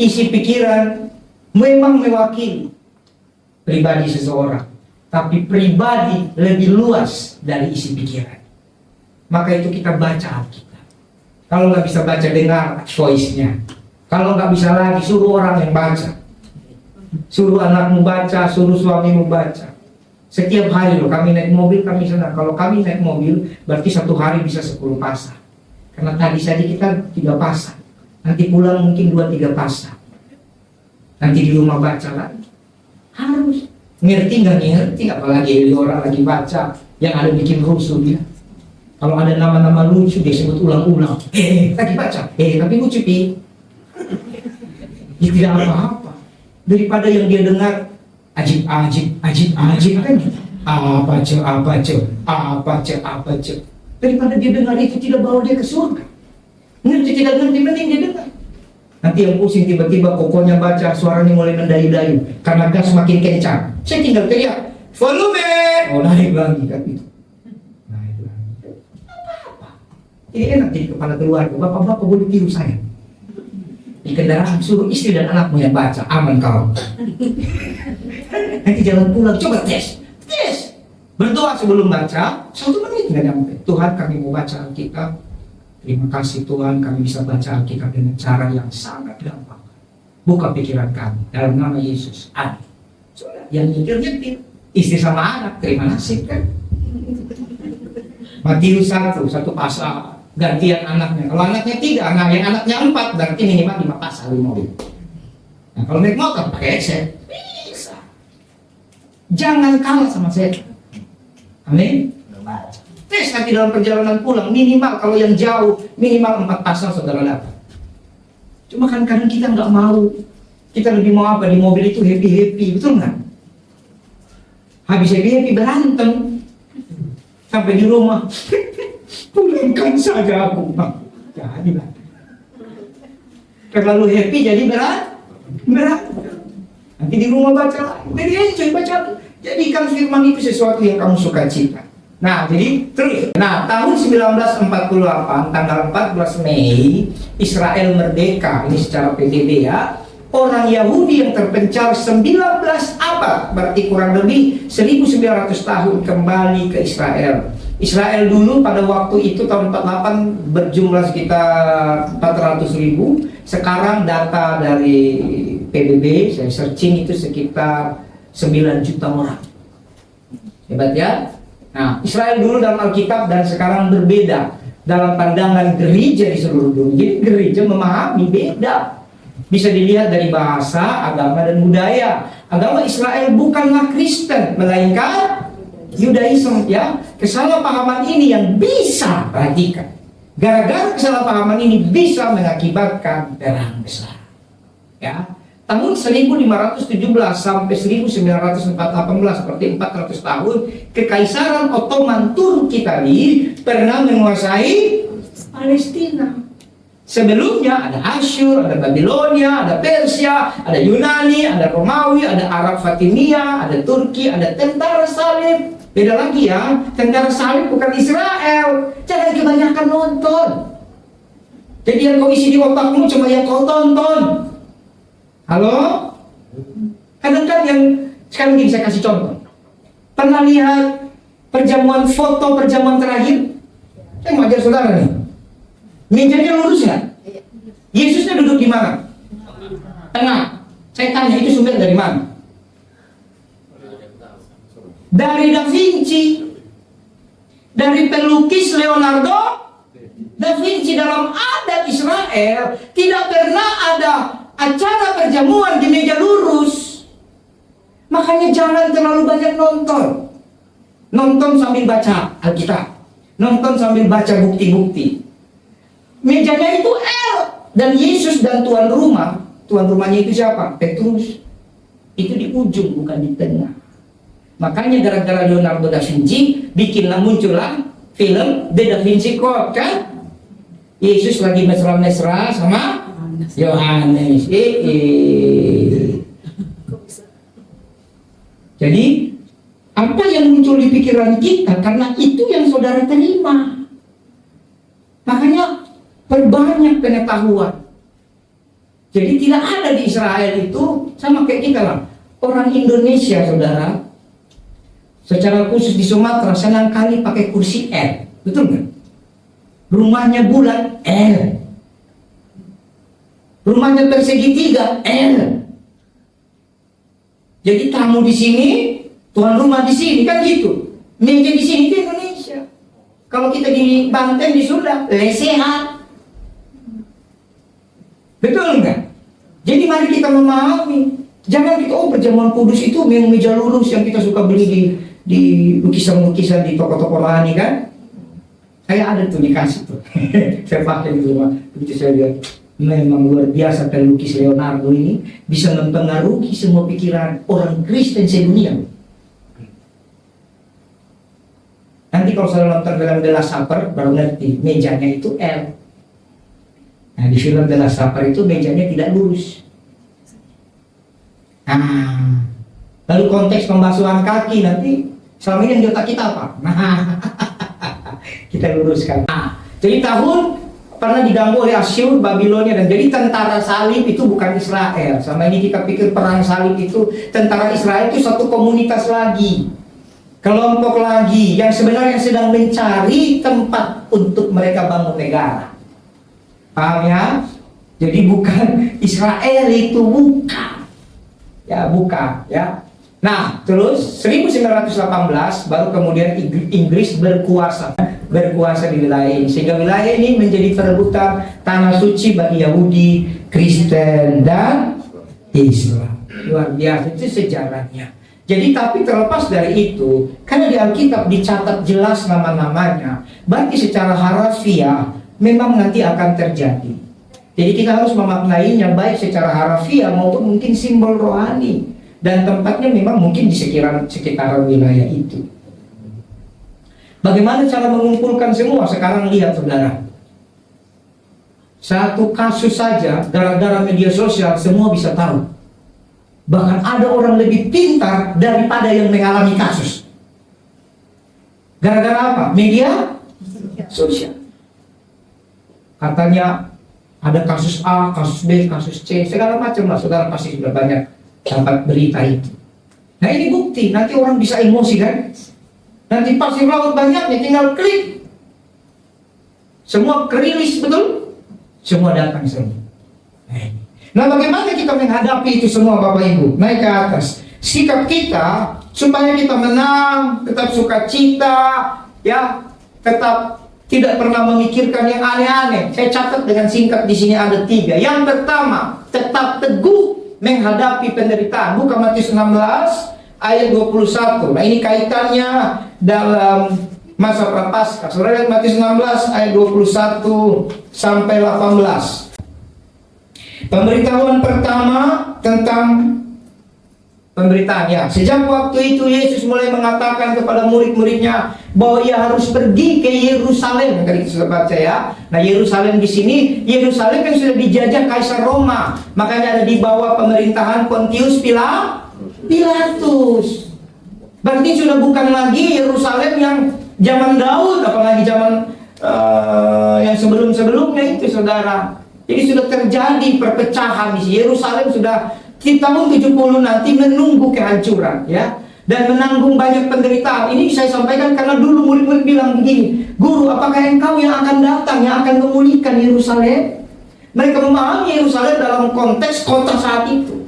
Isi pikiran memang mewakili pribadi seseorang, tapi pribadi lebih luas dari isi pikiran. Maka itu kita baca Alkitab. Kalau nggak bisa baca, dengar voice-nya. Kalau nggak bisa lagi, suruh orang yang baca. Suruh anakmu baca, suruh suamimu baca. Setiap hari loh kami naik mobil, kami senang. Kalau kami naik mobil berarti satu hari bisa 10 pasang. Karena tadi saja kita 3 pasang. Nanti pulang mungkin 2-3 pasang. Nanti di rumah baca lagi. Harus. Ngerti nggak ngerti, apalagi orang lagi baca yang ada bikin rusuh dia. Kalau ada nama-nama lucu dia sebut ulang-ulang. Lagi baca. Tapi lucu pi. Ya tidak apa-apa. Daripada yang dia dengar ajib kan. Apa ce. Daripada dia dengar itu tidak bawa dia ke surga. Ngerti tidak ngerti, mending dia dengar. Nanti yang pusing tiba-tiba kokonya baca, suaranya mulai mendayu-dayu karena gas semakin kencang. Saya tinggal teriak, volume. Oh, naik lagi kan itu. Naik lagi. Apa-apa. Ini enak di kepala keluarga. Bapak-bapak boleh tiru saya. Di kendaraan suruh istri dan anakmu yang baca, aman kau. Nanti jalan pulang, coba tes. Berdoa sebelum baca, 1 menit nggak nyampe. Tuhan, kami mau baca Alkitab. Terima kasih Tuhan, kami bisa baca Alkitab dengan cara yang sangat gampang. Buka pikiran kami dalam nama Yesus. Amin. Yang nyikir istri sama anak, terima kasih kan. Matius 1 pasal, gantian anaknya. Kalau anaknya 3, nah yang anaknya 4, berarti minimal 5 pasal di mobil. Nah kalau naik motor pakai Excel, bisa. Jangan kalah sama saya. Amin. Tes nanti dalam perjalanan pulang, minimal kalau yang jauh, minimal 4 pasal saudara dapat. Cuma kan kadang kita nggak mau. Kita lebih mau apa? Di mobil itu happy-happy, betul nggak? Habis happy-happy berantem. Sampai di rumah, pulangkan saja aku. Jadi lah. Terlalu happy jadi berat. Nanti di rumah baca, jadi enjoy baca. Jadikan firman itu sesuatu yang kamu suka cita. Nah, jadi terus. Nah, tahun 1948, tanggal 14 Mei, Israel merdeka. Ini secara PBB ya. Orang Yahudi yang terpencar 19 abad, berarti kurang lebih 1900 tahun kembali ke Israel. Israel dulu pada waktu itu tahun 48 berjumlah sekitar 400.000. Sekarang data dari PBB, saya searching itu sekitar 9 juta orang. Hebat ya? Nah, Israel dulu dalam Alkitab dan sekarang berbeda dalam pandangan gereja di seluruh dunia. Jadi gereja memahami beda. Bisa dilihat dari bahasa, agama, dan budaya. Agama Israel bukanlah Kristen, melainkan Yudaisme ya. Kesalahpahaman ini yang bisa, perhatikan. Gara-gara kesalahpahaman ini bisa mengakibatkan perang besar. Ya. Tahun 1517 sampai 1918, seperti 400 tahun, Kekaisaran Ottoman Turki tadi pernah menguasai Palestina. Sebelumnya ada Asyur, ada Babilonia, ada Persia, ada Yunani, ada Romawi, ada Arab Fatimiyah, ada Turki, ada tentara salib. Beda lagi ya, tentara salib bukan Israel. Jangan kebanyakan nonton. Jadi yang kau isi di otakmu cuma yang kau tonton. Halo? Kadang-kadang yang sekarang ini saya kasih contoh. Pernah lihat foto perjamuan terakhir? Saya mau ajar saudara nih. Mejanya lurus nggak? Yesusnya duduk di mana? Tengah. Saya tanya itu sumber dari mana? Dari Da Vinci. Dari pelukis Leonardo Da Vinci. Dalam adat Israel tidak pernah ada acara perjamuan di meja lurus. Makanya jangan terlalu banyak nonton. Nonton sambil baca Alkitab. Nonton sambil baca bukti-bukti. Mejanya itu L. Dan Yesus dan tuan rumahnya itu siapa? Petrus. Itu di ujung, bukan di tengah. Makanya gara-gara Leonardo da Vinci muncullah film The Da Vinci Code kan? Yesus lagi mesra-mesra sama Yohanes. Jadi apa yang muncul di pikiran kita karena itu yang saudara terima. Makanya perbanyak pengetahuan. Jadi tidak ada di Israel itu sama kayak kita lah. Orang Indonesia saudara, secara khusus di Sumatera senang kali pakai kursi L, betul nggak? Rumahnya bulat L. Rumahnya persegi 3 L. Jadi tamu di sini tuan rumah di sini kan gitu. Meja di sini itu Indonesia. Kalau kita di Banten, di Sunda, lesehan. Betul nggak? Jadi mari kita memahami. Jangan kita, perjamuan kudus itu memang meja lurus yang kita suka beli di lukisan-lukisan di toko-toko rohani kan? Saya ada tuh dikasih tuh. Saya pakai di rumah. Begitu saya lihat, memang luar biasa pelukis Leonardo ini bisa mempengaruhi semua pikiran orang Kristen sedunia. Nanti kalau saya nonton film The Last Supper baru ngerti mejanya itu L. Nah di film The Last Supper itu mejanya tidak lurus. Nah, lalu konteks pembasuhan kaki nanti selama ini yang di otak kita apa? Nah, kita luruskan. Nah, jadi tahun pernah diganggu oleh Asyur, Babilonia, dan jadi tentara salib itu bukan Israel. Selama ini kita pikir perang salib itu tentara Israel itu satu komunitas lagi, kelompok lagi yang sebenarnya sedang mencari tempat untuk mereka bangun negara. Paham ya? Jadi bukan Israel itu, bukan. Ya, bukan ya. Nah, terus 1918 baru kemudian Inggris berkuasa di wilayah ini, sehingga wilayah ini menjadi perebutan tanah suci bagi Yahudi, Kristen, dan Islam. Luar biasa, itu sejarahnya. Jadi tapi terlepas dari itu, karena di Alkitab dicatat jelas nama-namanya, berarti secara harafiah memang nanti akan terjadi. Jadi kita harus memaknainya baik secara harafiah maupun mungkin simbol rohani. Dan tempatnya memang mungkin di sekitaran wilayah itu. Bagaimana cara mengumpulkan semua? Sekarang lihat saudara, satu kasus saja gara-gara media sosial semua bisa tahu. Bahkan ada orang lebih pintar daripada yang mengalami kasus. Gara-gara apa? Media sosial. Katanya ada kasus A, kasus B, kasus C, segala macam lah. Saudara pasti sudah banyak dapat berita itu. Nah ini bukti, nanti orang bisa emosi kan? Nanti pasir laut banyaknya, tinggal klik. Semua kerilis, betul? Semua datang semua. Nah bagaimana kita menghadapi itu semua Bapak Ibu? Naik ke atas. Sikap kita, supaya kita menang, tetap sukacita, ya, tetap tidak pernah memikirkan yang aneh-aneh. Saya catat dengan singkat di sini ada 3. Yang pertama, tetap teguh menghadapi penderitaan. Buka Matius 16 ayat 21. Nah ini kaitannya dalam masa prapaskah. Saudara lihat Matius 16 ayat 21 sampai 18. Pemberitahuan pertama tentang pemberitaan ya. Sejak waktu itu Yesus mulai mengatakan kepada murid-muridnya bahwa ia harus pergi ke Yerusalem. Tadi kita sudah baca ya. Nah Yerusalem di sini, Yerusalem yang sudah dijajah Kaisar Roma. Makanya ada di bawah pemerintahan Pontius Pilatus. Berarti sudah bukan lagi Yerusalem yang zaman Daud, apalagi zaman yang sebelum-sebelumnya itu saudara. Jadi sudah terjadi perpecahan di sini. Yerusalem sudah di tahun 70 nanti menunggu kehancuran ya, dan menanggung banyak penderitaan. Ini saya sampaikan karena dulu murid-murid bilang begini, "Guru, apakah engkau yang akan datang, yang akan memulihkan Yerusalem?" Mereka memahami Yerusalem dalam konteks kota saat itu.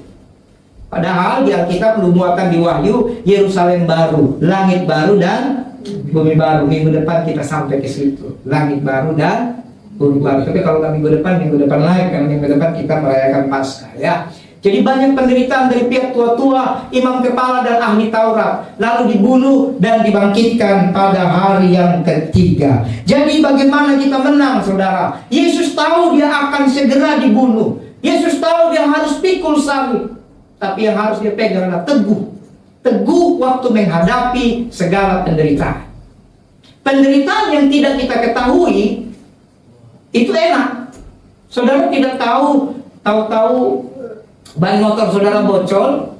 Padahal di Alkitab nubuatan di Wahyu, Yerusalem baru, langit baru dan bumi baru. Minggu depan kita sampai ke situ, langit baru dan bumi baru. Tapi kalau minggu depan lagi, karena minggu depan kita merayakan Paskah ya. Jadi banyak penderitaan dari pihak tua-tua, imam kepala dan ahli Taurat, lalu dibunuh dan dibangkitkan pada hari yang ketiga. Jadi bagaimana kita menang saudara? Yesus tahu dia akan segera dibunuh. Yesus tahu dia harus pikul salib. Tapi yang harus dia pegang adalah teguh. Teguh waktu menghadapi segala penderitaan. Penderitaan yang tidak kita ketahui itu enak. Saudara tidak tahu ban motor saudara bocor,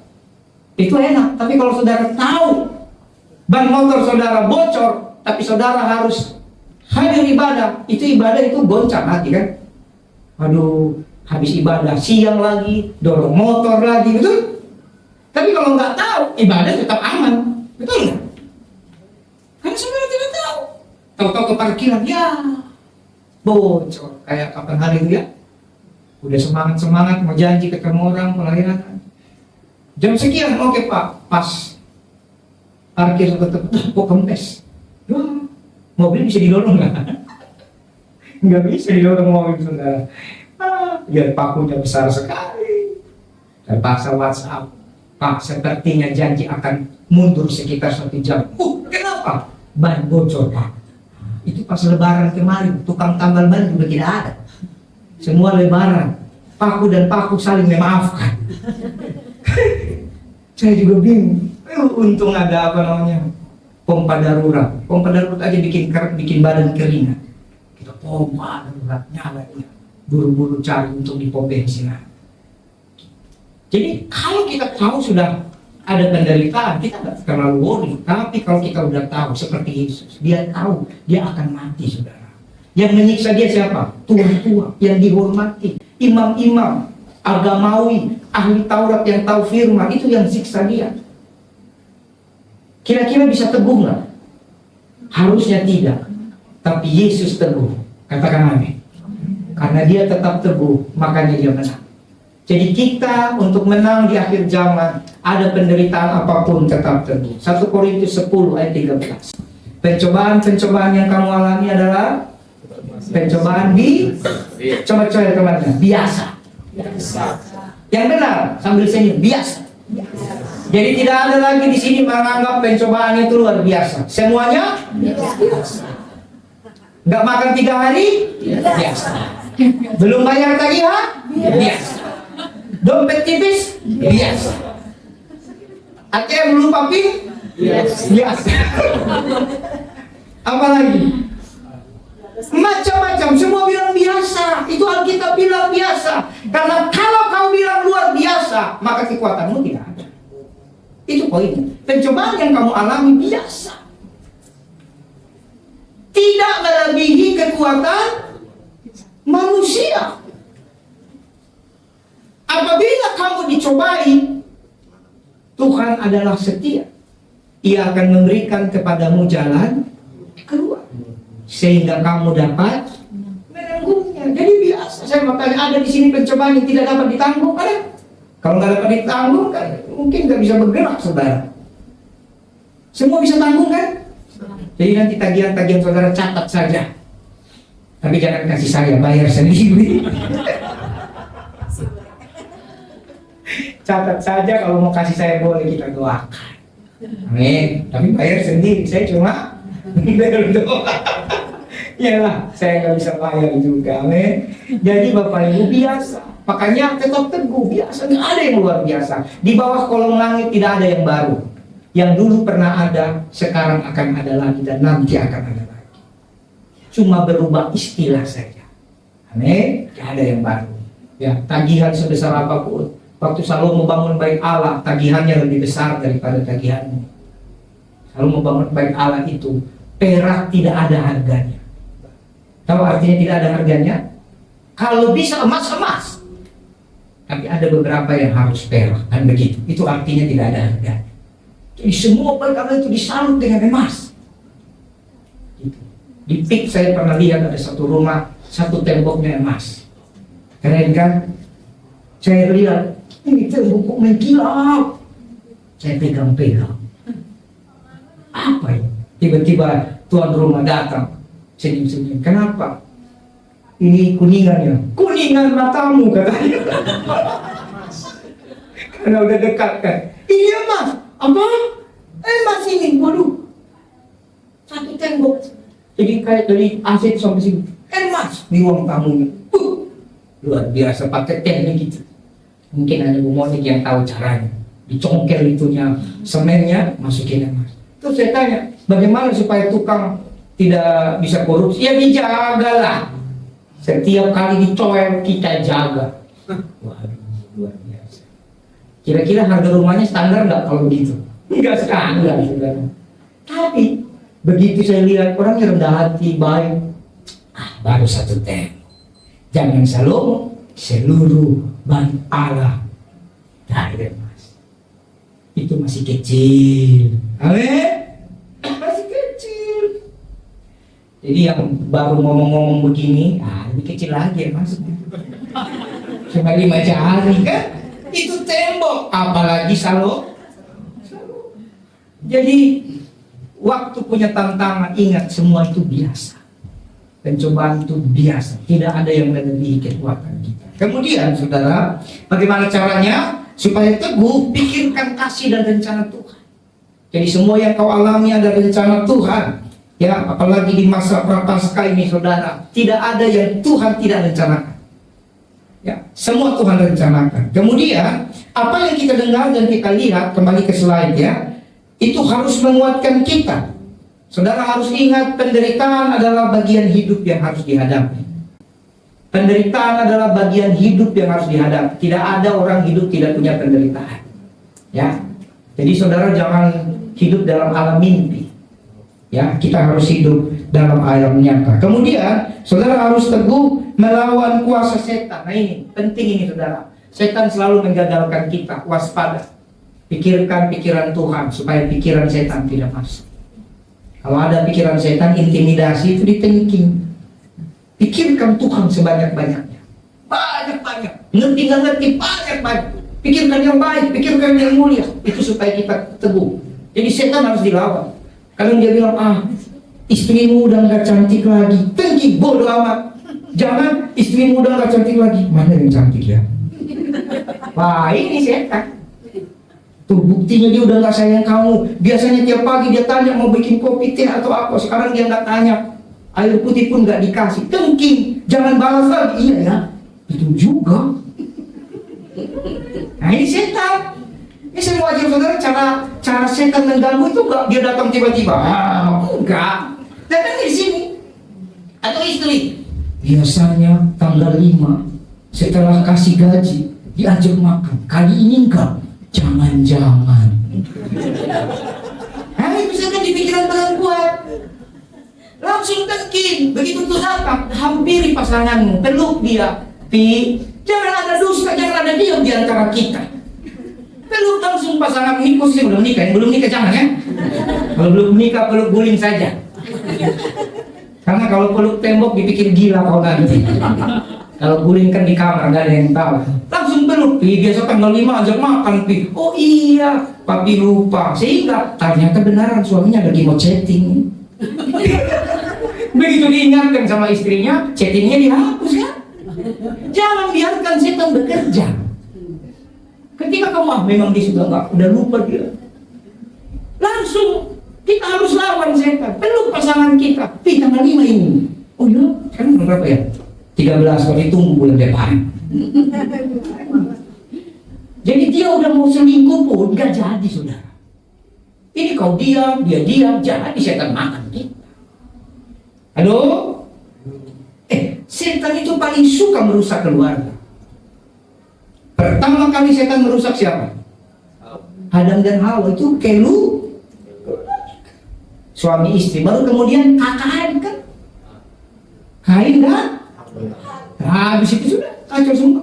itu enak. Tapi kalau saudara tahu ban motor saudara bocor, tapi saudara harus hadir ibadah, itu ibadah itu goncang hati kan. Aduh, habis ibadah siang lagi, dorong motor lagi, betul? Tapi kalau nggak tahu, ibadah tetap aman, betul nggak? Karena saudara tidak tahu. Tahu-tahu ke parkiran, ya bocor. Kayak kapan hari itu ya? Udah semangat mau janji ketemu orang pelayanan. Jam sekian, oke Pak, pas. parkir satu tempat, kok kempes. Wah, mobil bisa didorong nggak? Nggak bisa didorong mobil, saudara. Lihat pakunya besar sekali. Terpaksa WhatsApp, Pak, sepertinya janji akan mundur sekitar 1 jam. Kenapa? Ban bocor, Pak. Itu pas lebaran kemarin, tukang tambal ban juga tidak ada. Semua lebaran, paku dan paku saling memaafkan. Saya juga bingung. Untung ada apa namanya, pompa darurat. Pompa darurat aja bikin badan keringat. Kita pompa darurat, nyala dia. Buru-buru cari untuk dipom bensin. Jadi kalau kita tahu sudah ada penderitaan, kita nggak terlalu worry. Tapi kalau kita udah tahu seperti Yesus, dia tahu dia akan mati, saudara. Yang menyiksa dia siapa? Tua-tua yang dihormati, imam-imam, agamawi, ahli Taurat yang tahu firman, itu yang siksa dia. Kira-kira bisa teguh nggak? Harusnya tidak. Tapi Yesus teguh. Katakan amin. Karena dia tetap teguh, makanya dia menang. Jadi kita untuk menang di akhir zaman, ada penderitaan apapun tetap teguh. 1 Korintus 10 ayat 13. Pencobaan-pencobaan yang kamu alami adalah pencobaan coba teman-teman, biasa. Yang benar, sambil senyum, biasa. Jadi tidak ada lagi di sini menganggap pencobaan itu luar biasa. Semuanya biasa. Nggak makan 3 hari? Biasa. Belum bayar tagihan? Biasa. Dompet tipis? Biasa. ATM lupa PIN? Biasa. Apa lagi? Macam-macam, semua bilang biasa. Itu Alkitab bilang biasa. Karena kalau kau bilang luar biasa, maka kekuatanmu tidak ada. Itu poinnya. Pencobaan yang kamu alami biasa. Tidak melebihi kekuatan manusia. Apabila kamu dicobai, Tuhan adalah setia. Ia akan memberikan kepadamu jalan keluar, sehingga kamu dapat menanggungnya. Jadi biasa. Saya makanya ada di sini pencobaan yang tidak dapat ditanggung, kan? Kalau nggak dapat ditanggung, kan mungkin nggak bisa bergerak, saudara. Semua bisa tanggung, kan? Jadi nanti tagihan-tagihan saudara catat saja. Tapi jangan kasih saya, bayar sendiri. Catat saja, kalau mau kasih saya boleh, kita doakan. Amin. Tapi bayar sendiri, saya cuma berdoa. Yalah, saya nggak bisa bayar juga. Amin. Jadi Bapak Ibu biasa. Makanya tetap teguh, biasa. Nggak ada yang luar biasa. Di bawah kolong langit tidak ada yang baru. Yang dulu pernah ada, sekarang akan ada lagi, dan nanti akan ada lagi. Cuma berubah istilah saja. Amin. Tidak ada yang baru. Ya, tagihan sebesar apapun. Waktu Salomo bangun bait Allah, tagihannya lebih besar daripada tagihanmu. Salomo bangun bait Allah itu, perak tidak ada harganya. Tahu artinya tidak ada harganya? Kalau bisa emas. Tapi ada beberapa yang harus perak, kan begitu. Itu artinya tidak ada harganya. Jadi semua bait Allah itu disalut dengan emas. Di PIK saya pernah lihat ada satu rumah, satu temboknya emas. Keren kan? Saya lihat, ini tembok kok mengkilap. Saya pegang-pegang. Apa ya? Tiba-tiba tuan rumah datang, senyum-senyum. Kenapa? Ini kuningannya. Kuningan matamu, katanya. Karena udah dekat kan. Iya mas, apa? Emas ini, waduh. Satu tembok. Jadi kayak dari aset sampai sini. Emas di ruang tamunya. Luar biasa, pakai teknik gitu. Mungkin ada Bu Monik yang tahu caranya. Dicongkel itunya, semennya, masukin emas. Terus saya tanya, bagaimana supaya tukang tidak bisa korupsi? Ya dijagalah. Setiap kali dicoel kita jaga. Waduh, luar biasa. Kira-kira harga rumahnya standar nggak kalau begitu? Nggak standar, saudara. Tapi begitu saya lihat orangnya rendah hati, baik. Baru satu tembok. Jangan Salomo, seluruh bait Allah dari emas. Itu masih kecil. Amin. Masih kecil. Jadi yang baru ngomong-ngomong begini, lebih kecil lagi emasnya. Cuma 5 jari kan? Itu tembok. Apalagi Salomo. Jadi waktu punya tantangan, ingat semua itu biasa. Pencobaan itu biasa, tidak ada yang melebihi kekuatan kita. Kemudian saudara, bagaimana caranya? Supaya teguh, pikirkan kasih dan rencana Tuhan. Jadi semua yang kau alami ada rencana Tuhan. Ya, apalagi di masa prapaskah ini saudara, tidak ada yang Tuhan tidak rencanakan. Ya, semua Tuhan rencanakan. Kemudian, apa yang kita dengar dan kita lihat, kembali ke slide ya, itu harus menguatkan kita. Saudara harus ingat, penderitaan adalah bagian hidup yang harus dihadapi. Penderitaan adalah bagian hidup yang harus dihadapi. Tidak ada orang hidup tidak punya penderitaan. Ya, jadi saudara jangan hidup dalam alam mimpi. Ya, kita harus hidup dalam alam nyata. Kemudian, saudara harus teguh melawan kuasa setan. Nah ini, penting ini saudara. Setan selalu menggagalkan kita, waspada. Pikirkan pikiran Tuhan, supaya pikiran setan tidak masuk. Kalau ada pikiran setan, intimidasi itu ditengking. Pikirkan Tuhan sebanyak-banyaknya. Banyak-banyak. Ngerti nggak ngerti, banyak-banyak. Pikirkan yang baik, pikirkan yang mulia. Itu supaya kita teguh. Jadi setan harus dilawan. Kalau dia bilang, istrimu udah nggak cantik lagi, tengking, bodoh amat. Jangan, istrimu udah nggak cantik lagi. Mana yang cantik ya? Wah, ini setan. Tuh buktinya dia udah nggak sayang kamu. Biasanya tiap pagi dia tanya mau bikin kopi, teh atau apa. Sekarang dia nggak tanya. Air putih pun nggak dikasih. Tengking, jangan balas lagi. Iya ya, itu juga. Nah ini setan. Ini semua wajar saudara, cara setan mengganggu itu enggak dia datang tiba-tiba. Enggak. Datang di sini. Atau istri. Biasanya tanggal 5 setelah kasih gaji diajak makan. Kali ini enggak. Jangan-jangan. Nah itu setan di pikiran perempuan. Langsung tengking. Begitu tuh datang, hampiri pasanganmu, peluk dia. Jangan ada dusta, jangan ada diam di antara kita. Peluk langsung pasangan ini, posisi belum nikah. Yang belum nikah jangan ya. Kalau belum nikah peluk guling saja. Karena kalau peluk tembok dipikir gila kau nanti. Kalau guling kan di kamar, nggak ada yang tahu. Langsung peluk, biasa tanggal 5 ajak makan, oh iya, papi lupa. Sehingga ternyata benaran suaminya lagi mau chatting. Begitu diingatkan sama istrinya, chattingnya dihapus kan? Jangan biarkan setan bekerja. Ketika kamu memang dia sudah udah lupa dia. Langsung kita harus lawan setan. Peluk pasangan kita. Tanggal 5 ini. Oh iya, kan berapa ya? 13, kalau tunggu bulan depan. Jadi dia udah mau selingkuh pun gak jadi saudara. Ini kau diam, dia diam, jadi setan makan kita. Halo? Setan itu paling suka merusak keluarga. Pertama kali setan merusak siapa? Adam dan Hawa itu suami istri. Baru kemudian kakak adik kan? Kain kan? Habis itu sudah kacau semua.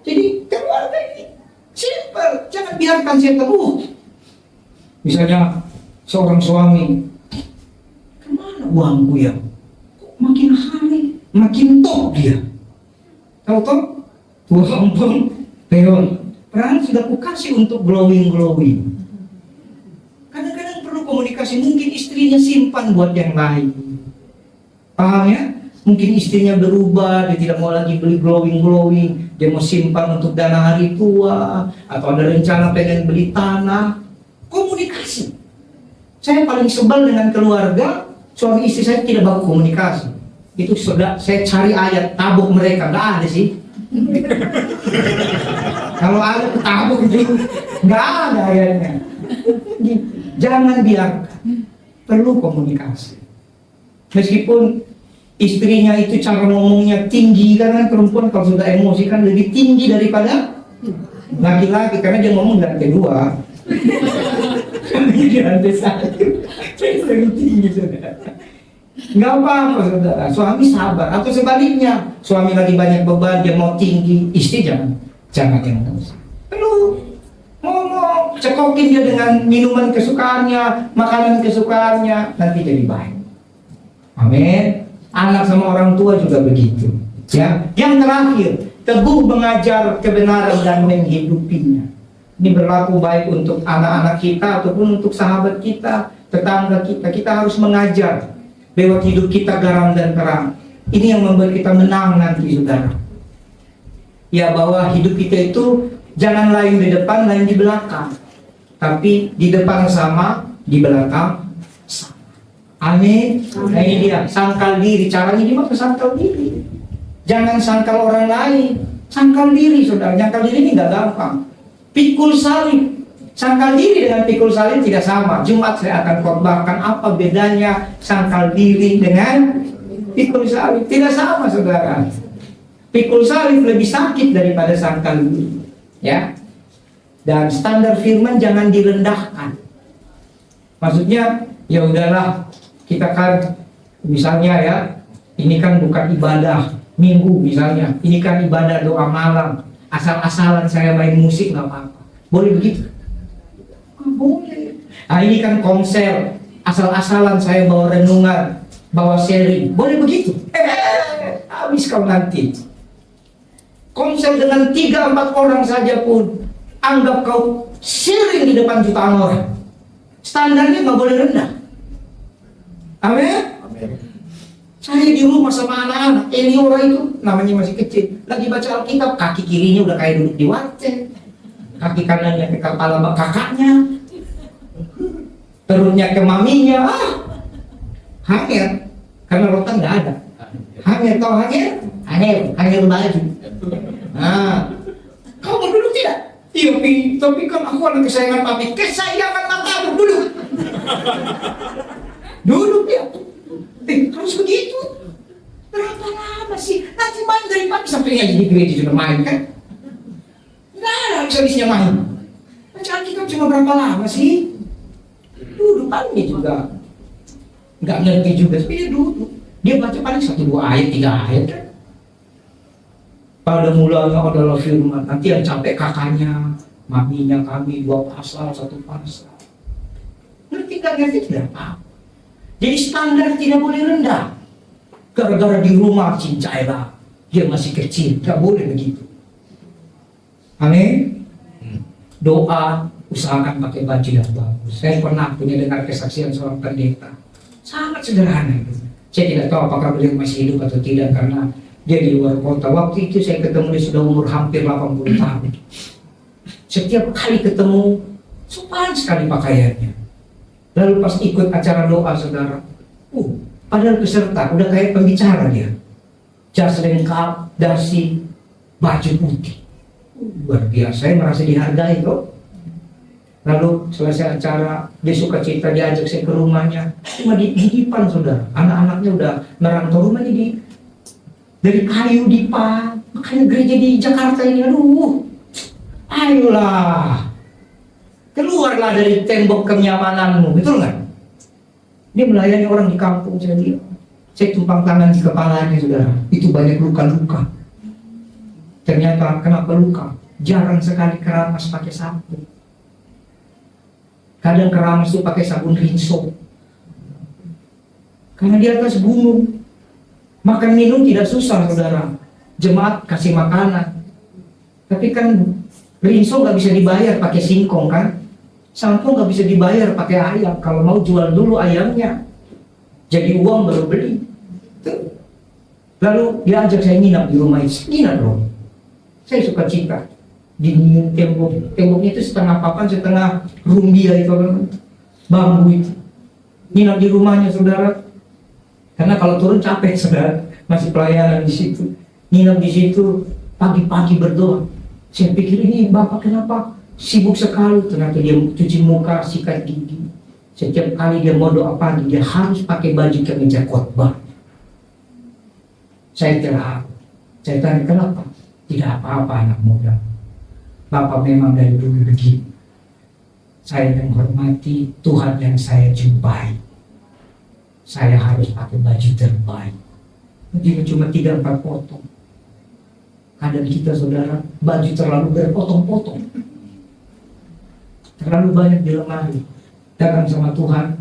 Jadi keluarga ini simpel. Jangan biarkan setan. Misalnya seorang suami, kemana uangku ya? Kok makin hari makin top dia. Tahu Tuhan peon. Padahal sudah kukasih untuk glowing. Kadang-kadang perlu komunikasi. Mungkin istrinya simpan buat yang lain. Paham ya? Mungkin istrinya berubah, dia tidak mau lagi beli glowing. Dia mau simpan untuk dana hari tua, atau ada rencana pengen beli tanah. Komunikasi. Saya paling sebel dengan keluarga, suami istri saya tidak baku komunikasi. Itu sudah saya cari ayat tabuk mereka, nggak ada sih. Kalau ada tabuk itu nggak ada ayatnya. Jangan biarkan, perlu komunikasi. Meskipun istrinya itu cara ngomongnya tinggi, karena perempuan kalau sudah emosi kan lebih tinggi daripada laki-laki, karena dia ngomong di lantai 2. Di lantai 1 lebih tinggi saudara. Nggak apa-apa saudara, suami sabar. Atau sebaliknya, suami lagi banyak beban, dia mau tinggi, istri jangan emosi. Perlu ngomong, cekokin dia dengan minuman kesukaannya, makanan kesukaannya, nanti jadi baik. Amin. Anak sama orang tua juga begitu. Ya. Yang terakhir, teguh mengajar kebenaran dan menghidupinya. Ini berlaku baik untuk anak-anak kita ataupun untuk sahabat kita, tetangga kita. Kita harus mengajar lewat hidup kita garam dan terang. Ini yang membuat kita menang nanti, saudara. Ya, bahwa hidup kita itu jangan lain di depan, lain di belakang. Tapi di depan sama, di belakang sama. Amin. Nah, ini dia, sangkal diri. Caranya gimana? Sangkal diri. Jangan sangkal orang lain. Sangkal diri, saudara. Sangkal diri ini nggak gampang. Pikul salib. Sangkal diri dengan pikul salib tidak sama. Jumat saya akan khotbahkan apa bedanya sangkal diri dengan pikul salib. Tidak sama, saudara. Pikul salib lebih sakit daripada sangkal diri. Ya. Dan standar firman jangan direndahkan. Maksudnya, ya udahlah, kita kan misalnya ya, ini kan bukan ibadah minggu misalnya, ini kan ibadah doa malam, asal-asalan saya main musik nggak apa-apa, boleh begitu? Boleh. Nah, ini kan konser, asal-asalan saya bawa renungan, bawa sharing, boleh begitu? Habis kau nanti. Konser dengan 3-4 orang saja pun anggap kau sharing di depan jutaan orang. Standarnya nggak boleh rendah. Amin. Saya di rumah sama anak-anak, Eliora itu namanya masih kecil, lagi baca Alkitab, kaki kirinya udah kayak duduk di warteg, kaki kanannya ke kepala kakaknya, turunnya ke maminya. Hanger, karena rotan nggak ada. Hanger, tau hanger? Hanger baju. Nah, kau mau duduk tidak? Iya, tapi kan aku anak kesayangan papi. Kesayangan matamu, duduk. Duduk dia. Harus begitu. Berapa lama sih? Nanti main dari pagi sampai ngaji di gereja sudah main kan? Nggak ada habis-habisnya main. Baca Alkitab cuma berapa lama sih? Duduk paling juga. Nggak ngerti juga, tapi dia duduk. Dia baca paling 1-2 ayat, 3 ayat kan? Pada mulanya adalah firman. Nanti yang capek kakaknya, maminya kami 2 pasal, 1 pasal. Ngerti nggak ngerti tidak apa. Jadi standar tidak boleh rendah. Gara-gara di rumah cincailah, dia masih kecil, nggak boleh begitu. Amin. Doa, usahakan pakai baju yang bagus. Saya pernah punya dengar kesaksian seorang pendeta, sangat sederhana itu. Saya tidak tahu apakah beliau masih hidup atau tidak karena dia di luar kota. Waktu itu saya ketemu dia sudah umur hampir 80 tahun. Setiap kali ketemu, sopan sekali pakaiannya. Lalu pas ikut acara doa, saudara, padahal peserta udah kayak pembicara dia. Jas lengkap, dasi, baju putih. Luar biasa, saya merasa dihargai kok. Lalu selesai acara, dia suka cerita, diajak saya ke rumahnya. Cuma di depan, saudara. Anak-anaknya udah merantau, rumahnya dari kayu dipan. Makanya gereja di Jakarta ini, aduh, ayolah. Keluarlah dari tembok kenyamananmu, betul nggak? Dia melayani orang di kampung, saya tumpang tangan di kepalanya, saudara. Itu banyak luka-luka. Ternyata kenapa luka? Jarang sekali keramas pakai sabun. Kadang keramas itu pakai sabun rinso. Karena di atas gunung, makan minum tidak susah, saudara. Jemaat kasih makanan. Tapi kan rinso nggak bisa dibayar pakai singkong kan? Sampo nggak bisa dibayar pakai ayam. Kalau mau jual dulu ayamnya, jadi uang baru beli. Tuh. Lalu dia ajak saya nginap di rumah itu. Nginap loh. Saya suka cita. Di temboknya itu setengah papan, setengah rumbia itu bambu itu. Nginap di rumahnya, saudara. Karena kalau turun capek, saudara. Masih pelayanan di situ. Nginap di situ, pagi-pagi berdoa. Saya pikir ini bapak kenapa sibuk sekali? Ternyata dia cuci muka, sikat gigi. Setiap kali dia mau doa pagi, dia harus pakai baju kemeja khotbah. Saya terharu. Saya tanya kenapa? Tidak apa-apa anak muda. Bapak memang dari dulu begitu. Saya menghormati Tuhan yang saya jumpai. Saya harus pakai baju terbaik. Mungkin cuma 3-4 potong. Kadang kita, saudara, baju terlalu berpotong-potong. Terlalu banyak di lemari. Datang sama Tuhan,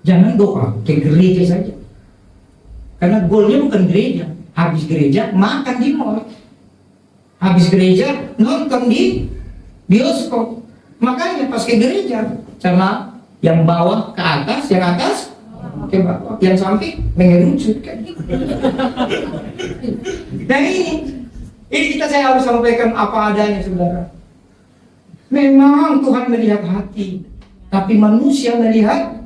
jangan doa ke gereja saja. Karena goalnya bukan gereja. Habis gereja, makan di mall. Habis gereja, nonton di bioskop. Makanya pas ke gereja, sama yang bawah ke atas, yang atas ke bawah, yang samping mengerucut kan. Nah ini saya harus sampaikan apa adanya, saudara. Memang Tuhan melihat hati, tapi manusia melihat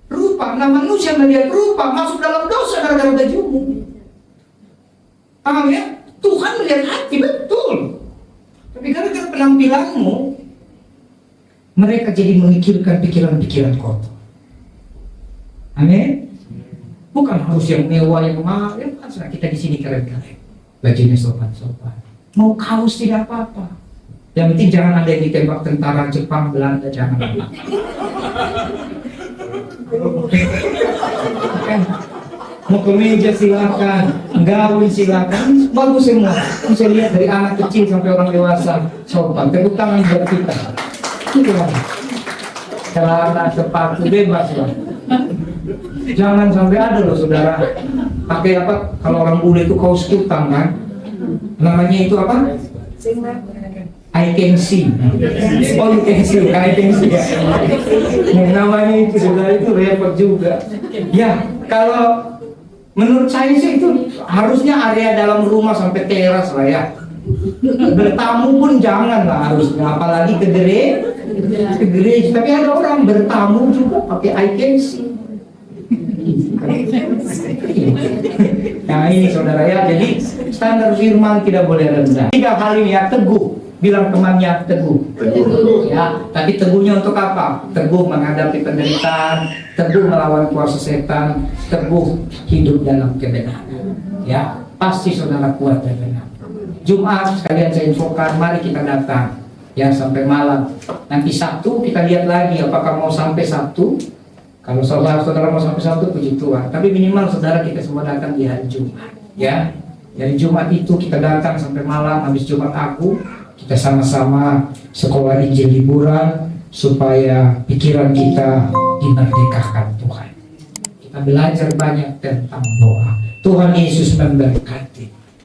rupa. Nah, manusia melihat rupa masuk dalam dosa gara-gara bajumu. Paham ya? Tuhan melihat hati, betul. Tapi gara-gara penampilanmu, mereka jadi memikirkan pikiran-pikiran kotor. Amin. Bukan harus yang mewah, yang mahal. Ya, bukan, kita di sini keren-keren, bajunya sopan-sopan. Mau kaos tidak apa-apa. Yang penting jangan ada yang ditembak tentara Jepang, Belanda, jangan. Mau ke meja silakan, gaun silakan, bagus semua. Bisa lihat dari anak kecil sampai orang dewasa sopan. Tepuk tangan buat kita. Itu lah. Celana, sepatu bebas lah. Jangan sampai ada loh saudara pakai apa? Kalau orang bule itu kaos kutang kan? Namanya itu apa? I can see. Oh, you can see, I can see. Namanya itu saudara, itu repot juga. Ya, kalau menurut saya sih itu harusnya area dalam rumah sampai teras lah ya. Bertamu pun jangan lah harusnya, apalagi ke gereja. Tapi ada orang bertamu juga pakai I can see. Nah ini saudara ya, jadi standar firman tidak boleh rendah. 3 hal ini ya, teguh. Bilang temannya teguh. Ya, tapi teguhnya untuk apa? Teguh menghadapi penderitaan, teguh melawan kuasa setan, teguh hidup dalam kebenaran. Ya, pasti saudara kuat dan benar. Jumat sekalian saya infokan, mari kita datang ya sampai malam. Nanti Sabtu kita lihat lagi apakah mau sampai Sabtu. Kalau saudara mau sampai Sabtu, puji Tuhan. Tapi minimal saudara kita semua datang di hari Jumat. Ya, dari Jumat itu kita datang sampai malam. Habis Jumat Agung kita sama-sama sekolah Injil liburan supaya pikiran kita dimerdekakan Tuhan. Kita belajar banyak tentang doa. Tuhan Yesus memberkati.